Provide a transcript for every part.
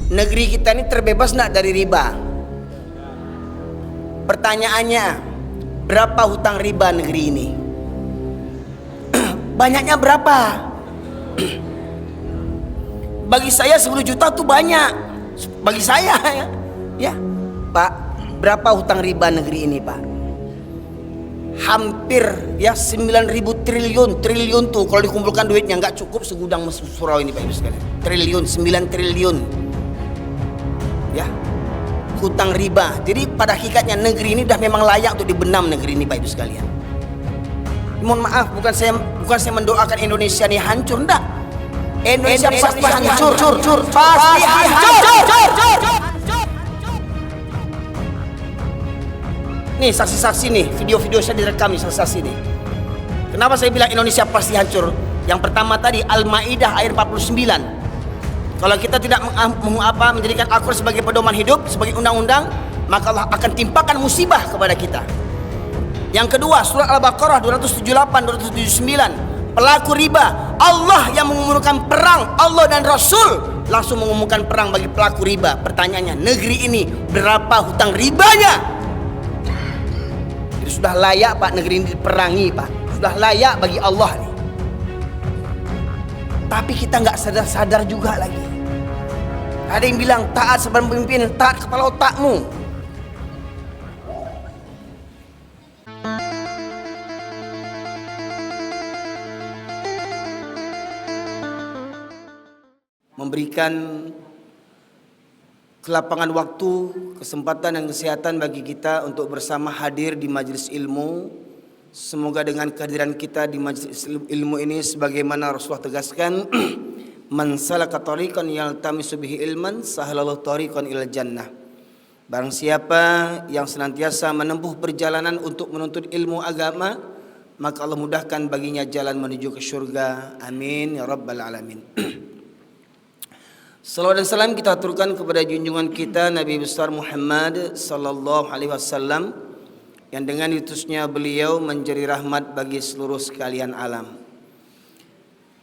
negeri kita ini terbebas enggak dari riba? Pertanyaannya, berapa hutang riba negeri ini? Banyaknya berapa? Bagi saya 10 juta tuh banyak. Bagi saya ya. Pak, berapa hutang riba negeri ini, Pak? Hampir ya 9.000 triliun tuh kalau dikumpulkan duitnya nggak cukup segudang surau ini, Pak Ibu sekalian. Triliun, 9 triliun. Ya. Hutang riba. Jadi pada hakikatnya negeri ini dah memang layak untuk dibenam negeri ini, Pak Ibu sekalian. Mohon maaf, bukan saya mendoakan Indonesia ini hancur, enggak. Indonesia pasti hancur, pasti hancur. Nih saksi-saksi nih, video-video saya direkam nih saksi-saksi nih. Kenapa saya bilang Indonesia pasti hancur? Yang pertama tadi Al-Maidah ayat 49. Kalau kita tidak menjadikan Al-Quran sebagai pedoman hidup, sebagai undang-undang, maka Allah akan timpakan musibah kepada kita. Yang kedua, surat Al-Baqarah 278-279, pelaku riba, Allah yang mengumumkan perang, Allah dan Rasul langsung mengumumkan perang bagi pelaku riba. Pertanyaannya, negeri ini berapa hutang ribanya? Jadi sudah layak, Pak, negeri ini diperangi, Pak. Sudah layak bagi Allah nih. Tapi kita nggak sadar-sadar juga lagi. Ada yang bilang taat sebelum pemimpin, taat kepala otakmu. Memberikan kelapangan waktu, kesempatan dan kesehatan bagi kita untuk bersama hadir di majelis ilmu. Semoga dengan kehadiran kita di majelis ilmu ini sebagaimana Rasulullah tegaskan, man salaka tariqan yaltamisu bihi ilman sahalallahu tariqan ilal jannah. Barang siapa yang senantiasa menempuh perjalanan untuk menuntut ilmu agama, maka Allah mudahkan baginya jalan menuju ke surga. Amin ya rabbal alamin. Salawat dan salam kita aturkan kepada junjungan kita Nabi besar Muhammad sallallahu alaihi wasallam, yang dengan diutusnya beliau menjadi rahmat bagi seluruh sekalian alam.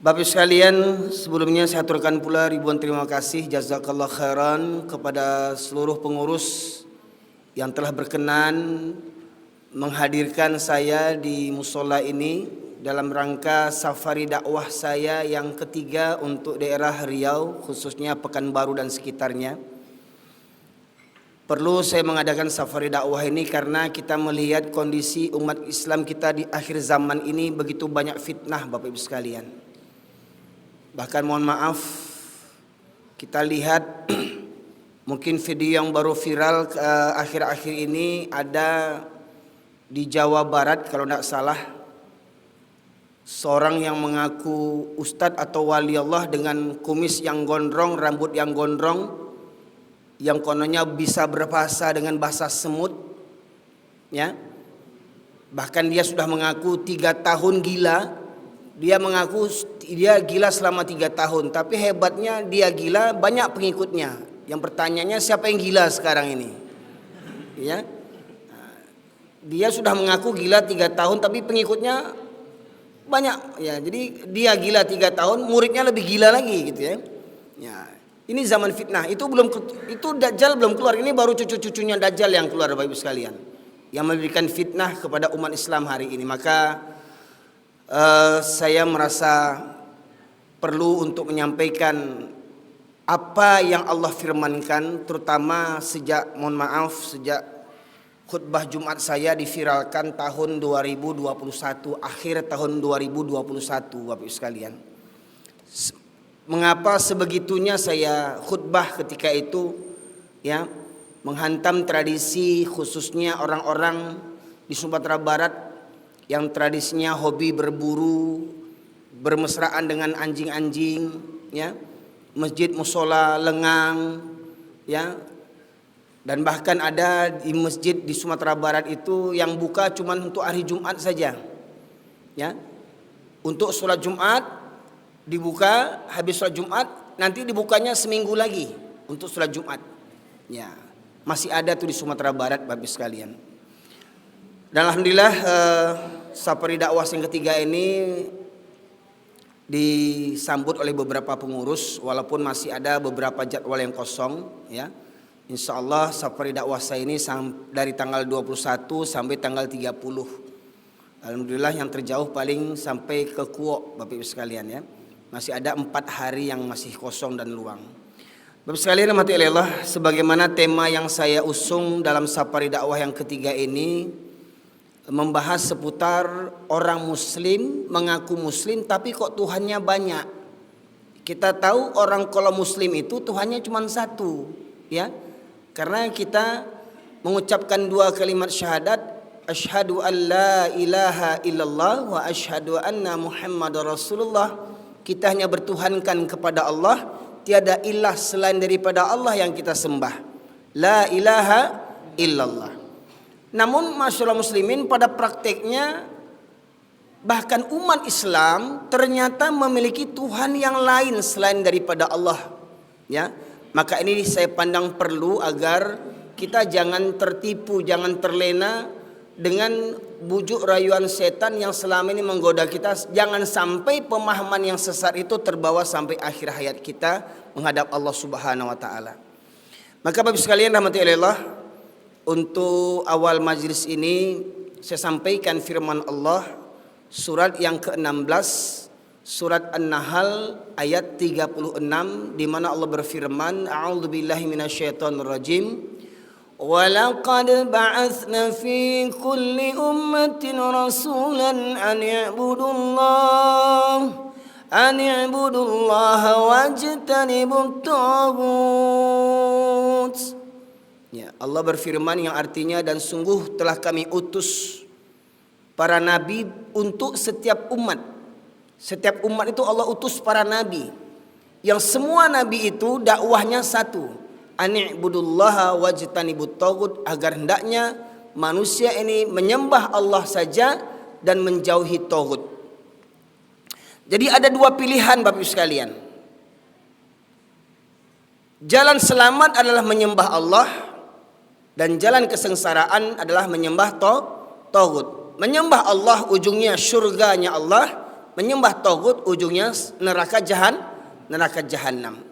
Bapak sekalian, sebelumnya saya aturkan pula ribuan terima kasih jazakallah khairan kepada seluruh pengurus yang telah berkenan menghadirkan saya di musola ini dalam rangka safari dakwah saya yang ketiga untuk daerah Riau, khususnya Pekanbaru dan sekitarnya. Perlu saya mengadakan safari dakwah ini karena kita melihat kondisi umat Islam kita di akhir zaman ini begitu banyak fitnah, Bapak Ibu sekalian. Bahkan mohon maaf, kita lihat mungkin video yang baru viral akhir-akhir ini ada di Jawa Barat kalau tidak salah, seorang yang mengaku ustadz atau wali Allah dengan kumis yang gondrong, rambut yang gondrong, yang kononnya bisa berbahasa dengan bahasa semut, ya. Bahkan dia sudah mengaku 3 tahun gila. Dia mengaku dia gila selama 3 tahun, tapi hebatnya dia gila banyak pengikutnya. Yang pertanyaannya siapa yang gila sekarang ini? Ya. Dia sudah mengaku gila 3 tahun, tapi pengikutnya banyak. Ya, jadi dia gila 3 tahun, muridnya lebih gila lagi, gitu ya. Ya. Ini zaman fitnah. Itu Dajjal belum keluar. Ini baru cucu-cucunya Dajjal yang keluar, Bapak Ibu sekalian, yang memberikan fitnah kepada umat Islam hari ini. Maka saya merasa perlu untuk menyampaikan apa yang Allah firmankan, terutama sejak khutbah Jumat saya diviralkan tahun 2021, akhir tahun 2021, Bapak Ibu sekalian. Mengapa sebegitunya saya khutbah ketika itu, ya, menghantam tradisi khususnya orang-orang di Sumatera Barat yang tradisinya hobi berburu, bermesraan dengan anjing-anjing, ya, masjid musola lengang, ya, dan bahkan ada di masjid di Sumatera Barat itu yang buka cuma untuk hari Jumat saja, ya, untuk sholat Jumat dibuka, habis sholat Jumat nanti dibukanya seminggu lagi untuk sholat Jumat, ya, masih ada tuh di Sumatera Barat, Bapak sekalian. Dan alhamdulillah safari dakwah yang ketiga ini disambut oleh beberapa pengurus walaupun masih ada beberapa jadwal yang kosong ya. Insyaallah safari dakwah saya ini dari tanggal 21 sampai tanggal 30. Alhamdulillah yang terjauh paling sampai ke Kuok Bapak Ibu sekalian ya. Masih ada 4 hari yang masih kosong dan luang. Bapak sekalian rahmati Allah, sebagaimana tema yang saya usung dalam safari dakwah yang ketiga ini membahas seputar orang muslim mengaku muslim tapi kok Tuhannya banyak. Kita tahu orang kalau muslim itu Tuhannya cuma satu ya. Karena kita mengucapkan 2 kalimat syahadat, asyhadu an la ilaha illallah wa asyhadu anna Muhammadar Rasulullah. Kita hanya bertuhankan kepada Allah, tiada ilah selain daripada Allah yang kita sembah. La ilaha illallah. Namun masyaallah muslimin, pada prakteknya bahkan umat Islam ternyata memiliki Tuhan yang lain selain daripada Allah ya. Maka ini saya pandang perlu agar kita jangan tertipu, jangan terlena dengan bujuk rayuan setan yang selama ini menggoda kita. Jangan sampai pemahaman yang sesat itu terbawa sampai akhir hayat kita menghadap Allah Subhanahu wa taala. Maka Bapak sekalian rahmati Allah, untuk awal majlis ini saya sampaikan firman Allah surat yang ke-16, surat An-Nahl ayat 36, di mana Allah berfirman, a'udzubillahi minasyaitonirrajim, wa laqad ba'atsna fi kulli ummatin rasulan an i'budullaha wajtanibut taghut. Ya, Allah berfirman yang artinya, dan sungguh telah kami utus para nabi untuk setiap umat. Setiap umat itu Allah utus para nabi, yang semua nabi itu dakwahnya satu, ani'budullaha wajtanibut taghut, agar hendaknya manusia ini menyembah Allah saja dan menjauhi taghut. Jadi ada 2 pilihan Bapak Ibu sekalian. Jalan selamat adalah menyembah Allah, dan jalan kesengsaraan adalah menyembah taghut. Menyembah Allah ujungnya surganya Allah, menyembah taghut ujungnya neraka jahanam.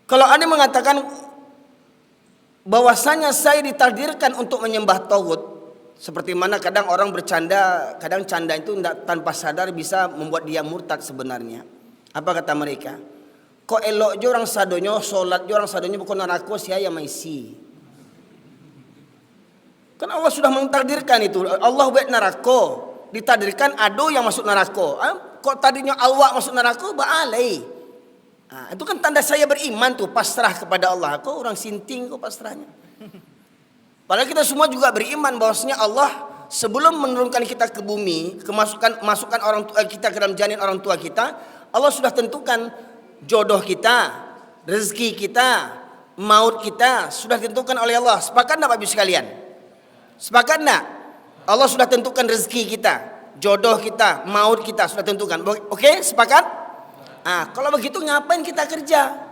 Kalau Anda mengatakan bahwasanya saya ditakdirkan untuk menyembah taghut, seperti mana kadang orang bercanda, kadang canda itu tanpa sadar bisa membuat dia murtad sebenarnya. Apa kata mereka? Kok elok je orang sadonyo, solat je orang sadonyo bukan neraka, saya maisi. Kan Allah sudah mentakdirkan itu. Allah buat neraka, ditakdirkan ado yang masuk neraka. Kok tadinya awak masuk neraka, baalai. Itu kan tanda saya beriman tuh, pasrah kepada Allah. Kok orang sinting kok pasrahnya. Padahal kita semua juga beriman bahwasanya Allah sebelum menurunkan kita ke bumi, masukkan orang tua kita ke dalam janin orang tua kita, Allah sudah tentukan jodoh kita, rezeki kita, maut kita sudah ditentukan oleh Allah. Sepakat enggak Bapak Ibu sekalian? Sepakat enggak? Allah sudah tentukan rezeki kita, jodoh kita, maut kita sudah tentukan. Oke, sepakat? Kalau begitu ngapain kita kerja?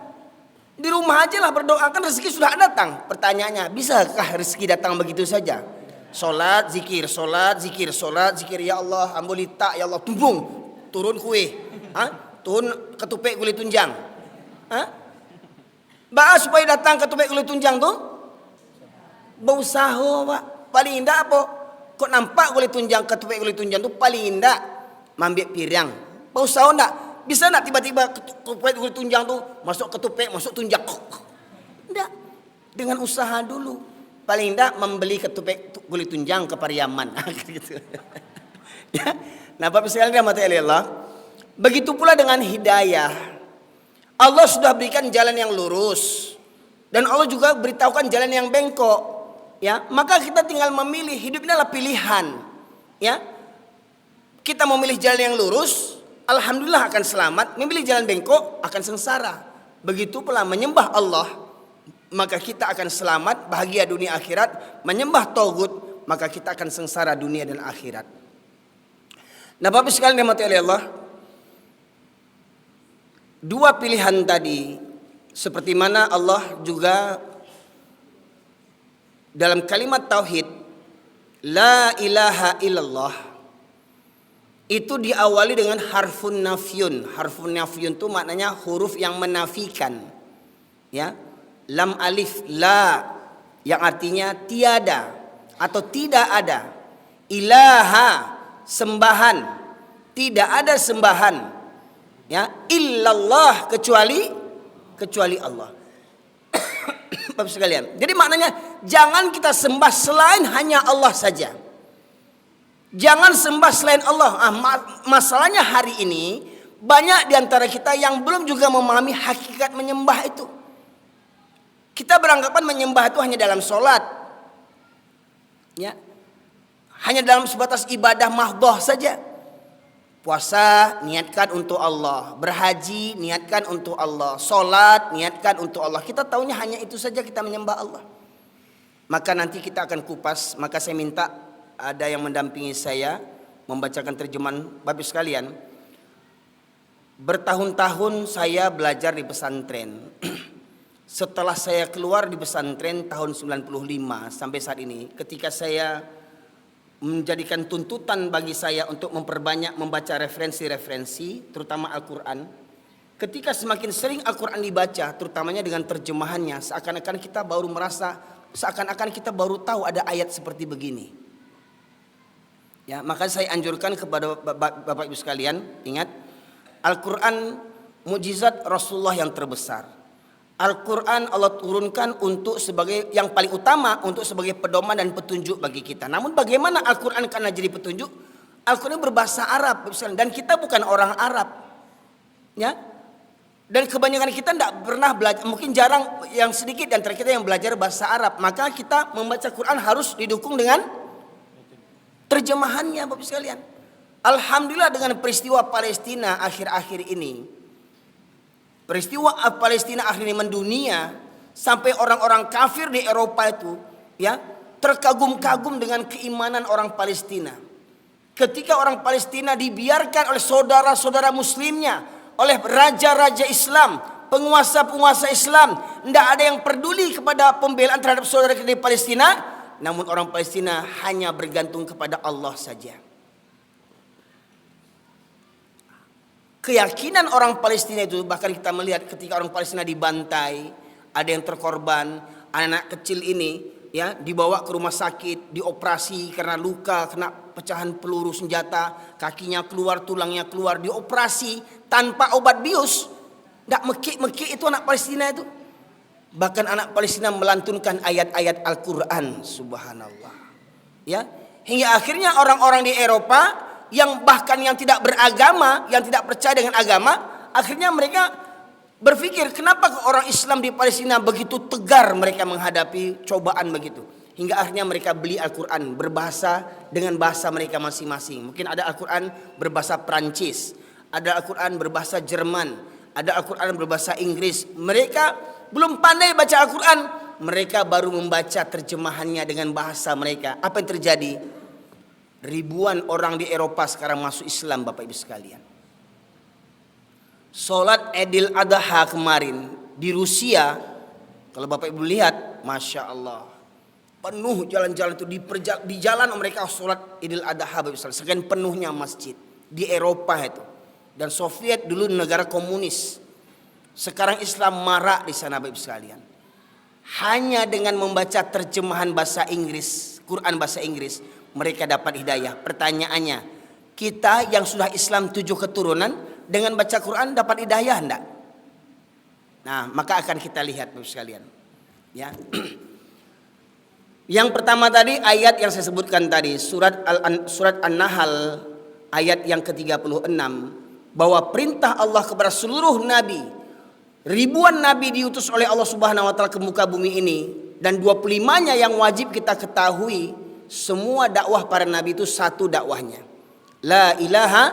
Di rumah aja lah berdoa, kan rezeki sudah datang. Pertanyaannya, bisakah rezeki datang begitu saja? Solat, zikir, solat, zikir, solat, zikir. Ya Allah, ambolita, ya Allah, tumbung, turun kue, turun ketupek kulit tunjang. Bahas supaya datang ketupek kulit tunjang tuh, berusaha Pak. Paling indah apa? Kok nampak kulit tunjang, ketupek kulit tunjang tuh paling indah. Mambik pirang, berusaha enggak? Bisa enggak tiba-tiba ketupek kulit tunjang tuh masuk ketupek, masuk tunjang? Enggak. Dengan usaha dulu. Paling enggak membeli ketupek kulit tunjang ke Pariaman. Gitu. Ya. Nah, Bapak sekalian rahmati Allah, begitu pula dengan hidayah. Allah sudah berikan jalan yang lurus, dan Allah juga beritahukan jalan yang bengkok. Ya, maka kita tinggal memilih. Hidup ini adalah pilihan. Ya, kita memilih jalan yang lurus, alhamdulillah akan selamat. Memilih jalan bengkok akan sengsara. Begitu pula menyembah Allah, maka kita akan selamat, bahagia dunia akhirat. Menyembah taghut, maka kita akan sengsara dunia dan akhirat. Nah, Bapak sekalian rahmati Allah, 2 pilihan tadi, seperti mana Allah juga dalam kalimat tauhid, la ilaha illallah, itu diawali dengan harfun nafyun. Harfun nafyun itu maknanya huruf yang menafikan. Ya. Lam alif la yang artinya tiada atau tidak ada. Ilaha sembahan, tidak ada sembahan. Ya, illallah kecuali Allah. Bapak sekalian. Jadi maknanya jangan kita sembah selain hanya Allah saja. Jangan sembah selain Allah. Masalahnya hari ini banyak di antara kita yang belum juga memahami hakikat menyembah itu. Kita beranggapan menyembah itu hanya dalam sholat, ya, hanya dalam sebatas ibadah mahdhah saja. Puasa niatkan untuk Allah, berhaji niatkan untuk Allah, sholat niatkan untuk Allah. Kita taunya hanya itu saja kita menyembah Allah. Maka nanti kita akan kupas. Maka saya minta ada yang mendampingi saya membacakan terjemahan. Bapak sekalian, bertahun-tahun saya belajar di pesantren. Setelah saya keluar di pesantren tahun 95 sampai saat ini, ketika saya menjadikan tuntutan bagi saya untuk memperbanyak membaca referensi-referensi, terutama Al-Quran. Ketika semakin sering Al-Quran dibaca, terutamanya dengan terjemahannya, seakan-akan kita baru merasa, seakan-akan kita baru tahu ada ayat seperti begini. Ya, maka saya anjurkan kepada Bapak Ibu sekalian, ingat, Al-Quran mukjizat Rasulullah yang terbesar. Al-Quran Allah turunkan untuk sebagai yang paling utama, untuk sebagai pedoman dan petunjuk bagi kita. Namun bagaimana Al-Quran karena jadi petunjuk? Al-Quran berbahasa Arab dan kita bukan orang Arab, ya. Dan kebanyakan kita tidak pernah belajar, mungkin jarang, yang sedikit di antara kita yang belajar bahasa Arab. Maka kita membaca Quran harus didukung dengan terjemahannya, Bapak sekalian. Alhamdulillah dengan peristiwa Palestina akhir-akhir ini, peristiwa Palestina akhirnya mendunia, sampai orang-orang kafir di Eropa itu, ya, terkagum-kagum dengan keimanan orang Palestina. Ketika orang Palestina dibiarkan oleh saudara-saudara muslimnya, oleh raja-raja Islam, penguasa-penguasa Islam, tidak ada yang peduli kepada pembelaan terhadap saudara kita di Palestina, namun orang Palestina hanya bergantung kepada Allah saja. Keyakinan orang Palestina itu, bahkan kita melihat ketika orang Palestina dibantai, ada yang terkorban, anak kecil ini, ya, dibawa ke rumah sakit, dioperasi karena luka, kena pecahan peluru senjata, kakinya keluar, tulangnya keluar, dioperasi tanpa obat bius. Tidak mekik-mekik itu anak Palestina itu. Bahkan anak Palestina melantunkan ayat-ayat Al-Quran, subhanallah. Ya, hingga akhirnya orang-orang di Eropa yang bahkan yang tidak beragama, yang tidak percaya dengan agama, akhirnya mereka berpikir, kenapa orang Islam di Palestina begitu tegar mereka menghadapi cobaan begitu. Hingga akhirnya mereka beli Al-Quran berbahasa dengan bahasa mereka masing-masing. Mungkin ada Al-Quran berbahasa Prancis, ada Al-Quran berbahasa Jerman, ada Al-Quran berbahasa Inggris. Mereka belum pandai baca Al-Quran, mereka baru membaca terjemahannya dengan bahasa mereka. Apa yang terjadi? Ribuan orang di Eropa sekarang masuk Islam, Bapak Ibu sekalian. Sholat Idul Adha kemarin di Rusia, kalau Bapak Ibu lihat, Masya Allah, penuh jalan-jalan itu, di jalan mereka sholat Idul Adha, Bapak Ibu sekalian. Sekian penuhnya masjid di Eropa itu. Dan Soviet dulu negara komunis, sekarang Islam marak di sana, Bapak Ibu sekalian. Hanya dengan membaca terjemahan bahasa Inggris, Quran bahasa Inggris, mereka dapat hidayah. Pertanyaannya, kita yang sudah Islam 7 keturunan dengan baca Quran dapat hidayah enggak? Nah, maka akan kita lihat Bapak sekalian. Ya. Yang pertama tadi ayat yang saya sebutkan tadi, surat An-Nahl ayat yang ke-36, bahwa perintah Allah kepada seluruh nabi, ribuan nabi diutus oleh Allah Subhanahu wa taala ke muka bumi ini, dan 25-nya yang wajib kita ketahui, semua dakwah para nabi itu satu dakwahnya. La ilaha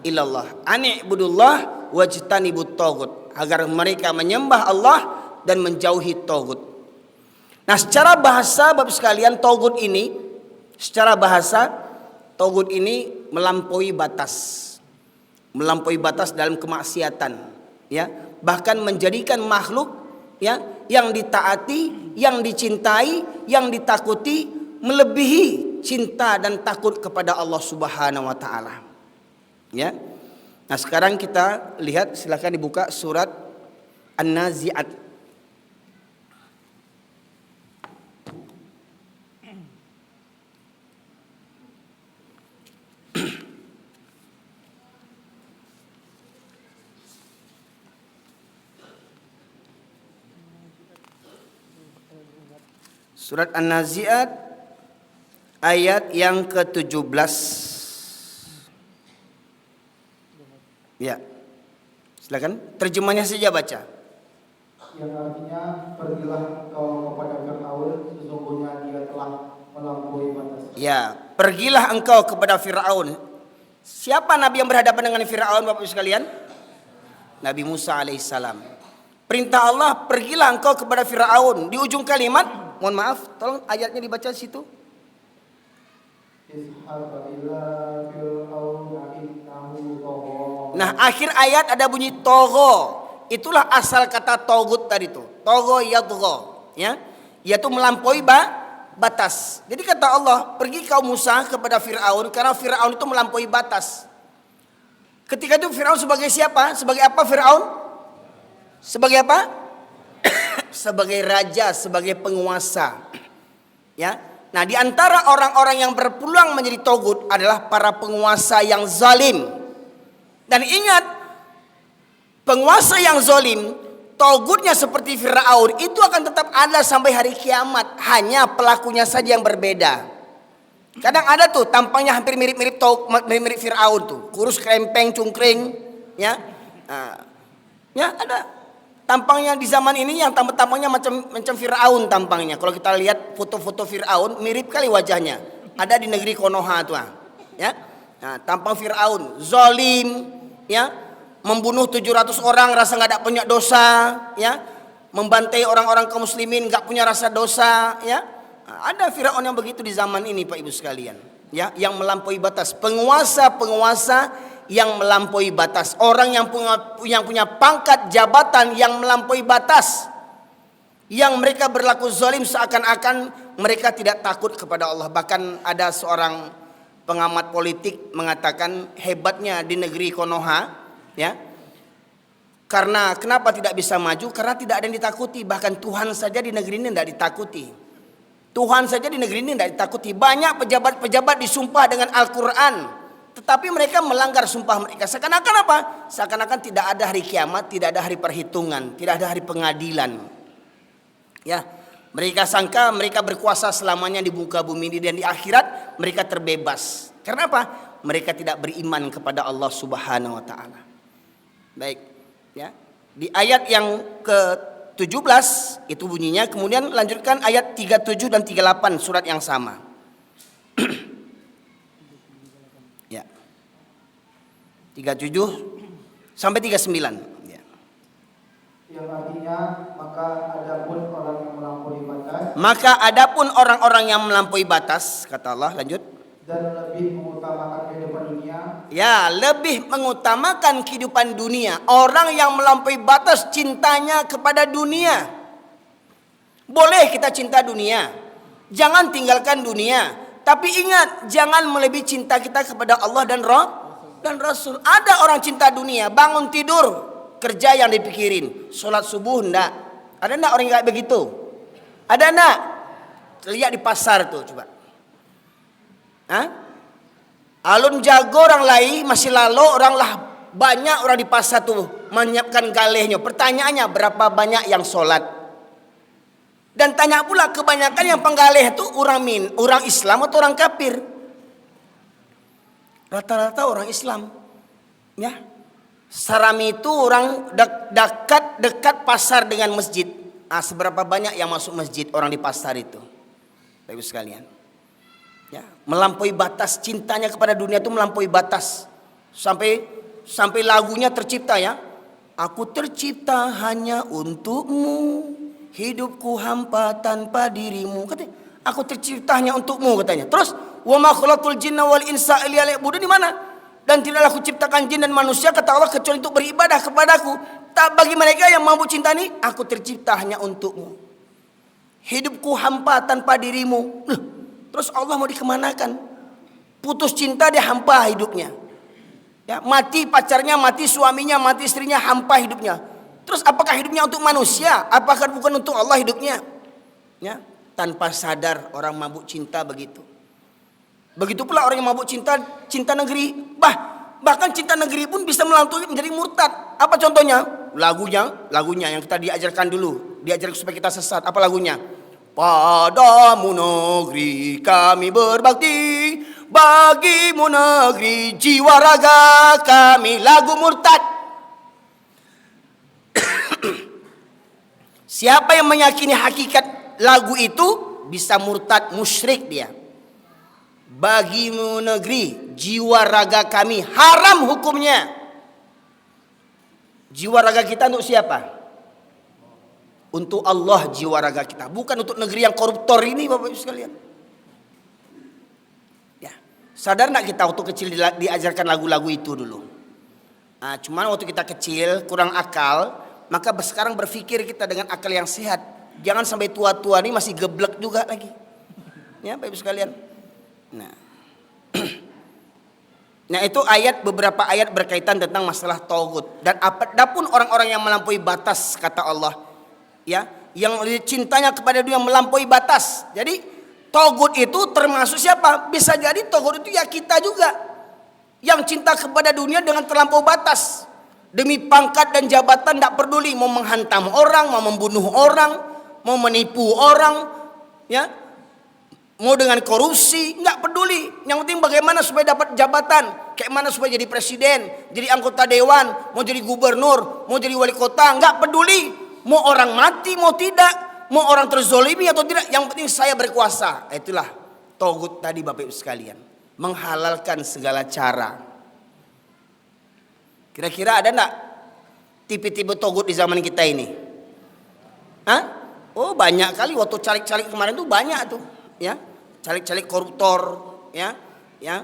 illallah. Ani'budullah wajtanibut taghut. Agar mereka menyembah Allah dan menjauhi taghut. Nah, secara bahasa Bapak sekalian, taghut ini, secara bahasa taghut ini melampaui batas. Melampaui batas dalam kemaksiatan, ya. Bahkan menjadikan makhluk, ya, yang ditaati, yang dicintai, yang ditakuti melebihi cinta dan takut kepada Allah Subhanahu wa taala. Ya. Nah, sekarang kita lihat, silakan dibuka surat An-Nazi'at. Surat An-Nazi'at ayat yang ke-17. Ya. Silakan, terjemahnya saja baca. Yang artinya, pergilah engkau kepada Fir'aun, sesungguhnya dia telah melampaui batas. Ya, pergilah engkau kepada Fir'aun. Siapa nabi yang berhadapan dengan Fir'aun, Bapak Ibu sekalian? Nabi Musa alaihissalam. Perintah Allah, pergilah engkau kepada Fir'aun. Di ujung kalimat, mohon maaf, tolong ayatnya dibaca di situ. Nah, akhir ayat ada bunyi togo. Itulah asal kata togut tadi itu. Togo yadgo, ya, yaitu melampaui batas. Jadi kata Allah, pergi kau Musa kepada Fir'aun, karena Fir'aun itu melampaui batas. Ketika itu Fir'aun sebagai siapa? Sebagai apa Fir'aun? Sebagai apa? Sebagai raja, sebagai penguasa. Ya. Nah, di antara orang-orang yang berpeluang menjadi togut adalah para penguasa yang zalim. Dan ingat, penguasa yang zalim, togutnya seperti Fir'aun, itu akan tetap ada sampai hari kiamat. Hanya pelakunya saja yang berbeda. Kadang ada tuh tampangnya hampir mirip-mirip Fir'aun tuh, kurus krempeng cungkring, ya. Nah, ya ada. Tampangnya di zaman ini yang tampangnya macam Fir'aun tampangnya. Kalau kita lihat foto-foto Fir'aun, mirip kali wajahnya. Ada di negeri Konoha tuh, ya. Nah, tampang Fir'aun, zalim, ya, membunuh 700 orang rasa nggak ada punya dosa, ya, membantai orang-orang kaum muslimin nggak punya rasa dosa, ya. Nah, ada Fir'aun yang begitu di zaman ini, Pak Ibu sekalian, ya, yang melampaui batas, penguasa yang melampaui batas, orang yang punya pangkat jabatan yang melampaui batas, yang mereka berlaku zalim seakan-akan mereka tidak takut kepada Allah. Bahkan ada seorang pengamat politik mengatakan hebatnya di negeri Konoha, ya, karena kenapa tidak bisa maju? Karena tidak ada yang ditakuti. Bahkan Tuhan saja di negeri ini tidak ditakuti. Tuhan saja di negeri ini tidak ditakuti. Banyak pejabat-pejabat disumpah dengan Al-Quran, tetapi mereka melanggar sumpah mereka. Seakan-akan apa? Seakan-akan tidak ada hari kiamat, tidak ada hari perhitungan, tidak ada hari pengadilan. Ya, mereka sangka mereka berkuasa selamanya di muka bumi ini, dan di akhirat mereka terbebas. Karena apa? Mereka tidak beriman kepada Allah Subhanahu wa taala. Baik, ya. Di ayat yang ke-17 itu bunyinya, kemudian lanjutkan ayat 37 dan 38 surat yang sama. Ya. 37 sampai 39. Ya. Yang artinya, maka adapun orang yang melampaui batas. Maka adapun orang-orang yang melampaui batas, kata Allah, lanjut. Dan lebih mengutamakan kehidupan dunia. Ya, lebih mengutamakan kehidupan dunia. Orang yang melampaui batas cintanya kepada dunia. Boleh kita cinta dunia, jangan tinggalkan dunia. Tapi ingat, jangan melebihi cinta kita kepada Allah dan Rasul. Ada orang cinta dunia, bangun tidur kerja yang dipikirin, sholat subuh enggak. Ada enggak orang yang kayak begitu? Ada enggak? Lihat di pasar tuh, coba. Hah? Alun jago orang lain masih lalu orang lah, banyak orang di pasar tuh menyiapkan galehnya. Pertanyaannya, berapa banyak yang sholat? Dan tanya pula, kebanyakan yang penggaleh itu orang Islam atau orang kafir? Rata-rata orang Islam, ya. Sarami itu orang dekat pasar dengan masjid. Seberapa banyak yang masuk masjid orang di pasar itu, Bapak Ibu sekalian? Ya, melampaui batas cintanya kepada dunia itu melampaui batas. Sampai lagunya tercipta, ya. Aku tercipta hanya untukmu, hidupku hampa tanpa dirimu. Katanya, aku tercipta hanya untukmu, katanya. Terus, wa ma khalaqtul jinna wal insa illa liya'budun, di mana? Dan tidaklah aku ciptakan jin dan manusia, kata Allah, kecuali untuk beribadah kepadaku. Tak bagi mereka yang mampu cinta ini, aku tercipta hanya untukmu, hidupku hampa tanpa dirimu. Terus Allah mau dikemanakan? Putus cinta, dia hampa hidupnya. Ya, mati pacarnya, mati suaminya, mati istrinya, hampa hidupnya. Terus apakah hidupnya untuk manusia? Apakah bukan untuk Allah hidupnya? Ya, tanpa sadar orang mabuk cinta begitu. Begitu pula orang yang mabuk cinta, cinta negeri. Bahkan cinta negeri pun bisa melampaui menjadi murtad. Apa contohnya? Lagunya yang kita diajarkan dulu, diajarkan supaya kita sesat. Apa lagunya? Padamu negeri kami berbakti, bagimu negeri jiwa raga kami. Lagu murtad. Siapa yang meyakini hakikat lagu itu bisa murtad, musyrik dia. Bagimu negeri jiwa raga kami, haram hukumnya. Jiwa raga kita untuk siapa? Untuk Allah jiwa raga kita, bukan untuk negeri yang koruptor ini, Bapak Ibu sekalian. Ya, sadar nak kita waktu kecil diajarkan lagu-lagu itu dulu. Nah, cuman waktu kita kecil kurang akal, maka sekarang berpikir kita dengan akal yang sehat. Jangan sampai tua-tua ini masih geblek juga lagi. Ya, Bapak Ibu sekalian. Nah, itu beberapa ayat berkaitan tentang masalah tauhid. Dan apapun orang-orang yang melampaui batas, kata Allah, ya, yang cintanya kepada dunia melampaui batas. Jadi tauhid itu termasuk siapa? Bisa jadi tauhid itu ya kita juga, yang cinta kepada dunia dengan terlampau batas. Demi pangkat dan jabatan tidak peduli, mau menghantam orang, mau membunuh orang, mau menipu orang, ya, mau dengan korupsi, nggak peduli. Yang penting bagaimana supaya dapat jabatan, kayak mana supaya jadi presiden, jadi anggota dewan, mau jadi gubernur, mau jadi wali kota, nggak peduli. Mau orang mati, mau tidak, mau orang terzolimi atau tidak, yang penting saya berkuasa. Itulah tauhid tadi, Bapak Ibu sekalian, menghalalkan segala cara. Kira-kira ada enggak tipe-tipe tauhid di zaman kita ini? Hah? Oh, banyak kali. Waktu caleg-caleg kemarin tuh banyak tuh, ya. Caleg-caleg koruptor, ya. Ya.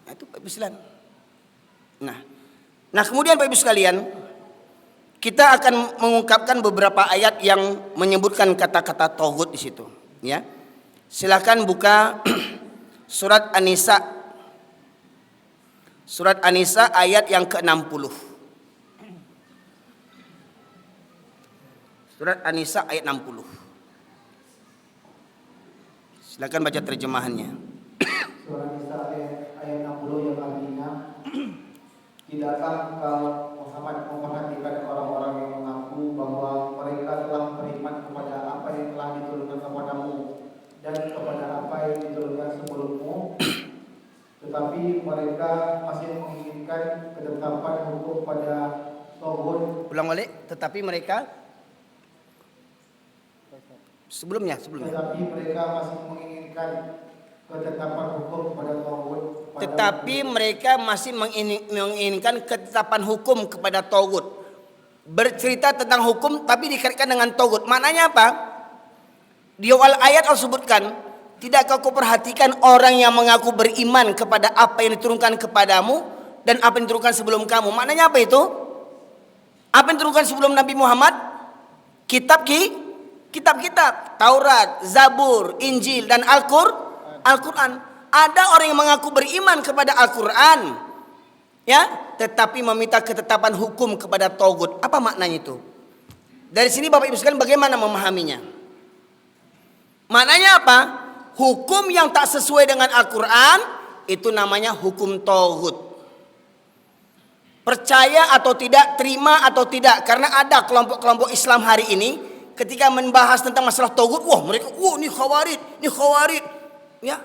Nah, itu Bapak Ibu sekalian. Nah, kemudian Bapak Ibu sekalian, kita akan mengungkapkan beberapa ayat yang menyebutkan kata-kata tauhid di situ, ya. Silakan buka surat An-Nisa. Surat An-Nisa ayat yang ke-60. Surat An-Nisa ayat 60. Silakan baca terjemahannya. Surat An-Nisa ayat 60 yang artinya, tidakkah engkau Muhammad memperhatikan orang-orang yang mengaku bahwa mereka telah beriman kepada apa yang telah diturunkan kepadamu dan kepada apa yang diturunkan sebelummu, tetapi mereka masih menginginkan ketetapan hukum pada tauhid. Ulang balik, tetapi mereka sebelumnya. Tetapi mereka masih menginginkan ketetapan hukum pada tauhid. Tetapi mereka masih menginginkan ketetapan hukum kepada tauhid. Bercerita tentang hukum tapi dikaitkan dengan tauhid. Maknanya apa? Di awal ayat Allah sebutkan, tidakkah kau perhatikan orang yang mengaku beriman kepada apa yang diturunkan kepadamu dan apa yang diturunkan sebelum kamu? Maknanya apa itu? Apa yang diturunkan sebelum Nabi Muhammad? Kitab-kitab, Taurat, Zabur, Injil, dan Al-Quran. Ada orang yang mengaku beriman kepada Al-Quran, ya, tetapi meminta ketetapan hukum kepada tauhid. Apa maknanya itu? Dari sini Bapak Ibu sekalian bagaimana memahaminya? Maknanya apa? Hukum yang tak sesuai dengan Al-Quran itu namanya hukum tauhid. Percaya atau tidak, terima atau tidak. Karena ada kelompok-kelompok Islam hari ini ketika membahas tentang masalah tauhid, ini khawarij, ya.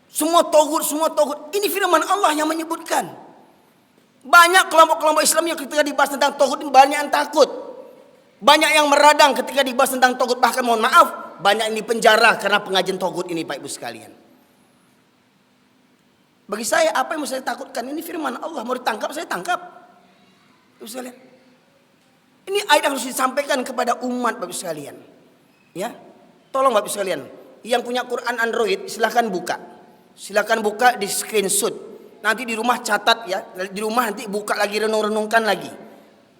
Semua tauhid. Ini firman Allah yang menyebutkan. Banyak kelompok-kelompok Islam yang ketika dibahas tentang tauhid banyak yang takut. Banyak yang meradang ketika dibahas tentang tauhid. Bahkan mohon maaf, banyak yang dipenjara karena pengajian tauhid ini, Pak Ibu sekalian. Bagi saya, apa yang mau saya takutkan? Ini firman Allah, mau ditangkap saya tangkap. Ibu sekalian. Ini ayat harus disampaikan kepada umat, Bapak Ibu sekalian. Ya, tolong Bapak Ibu sekalian, yang punya Quran Android silahkan buka. Silakan buka, di screenshot. Nanti di rumah catat ya. Di rumah nanti buka lagi, renung-renungkan lagi.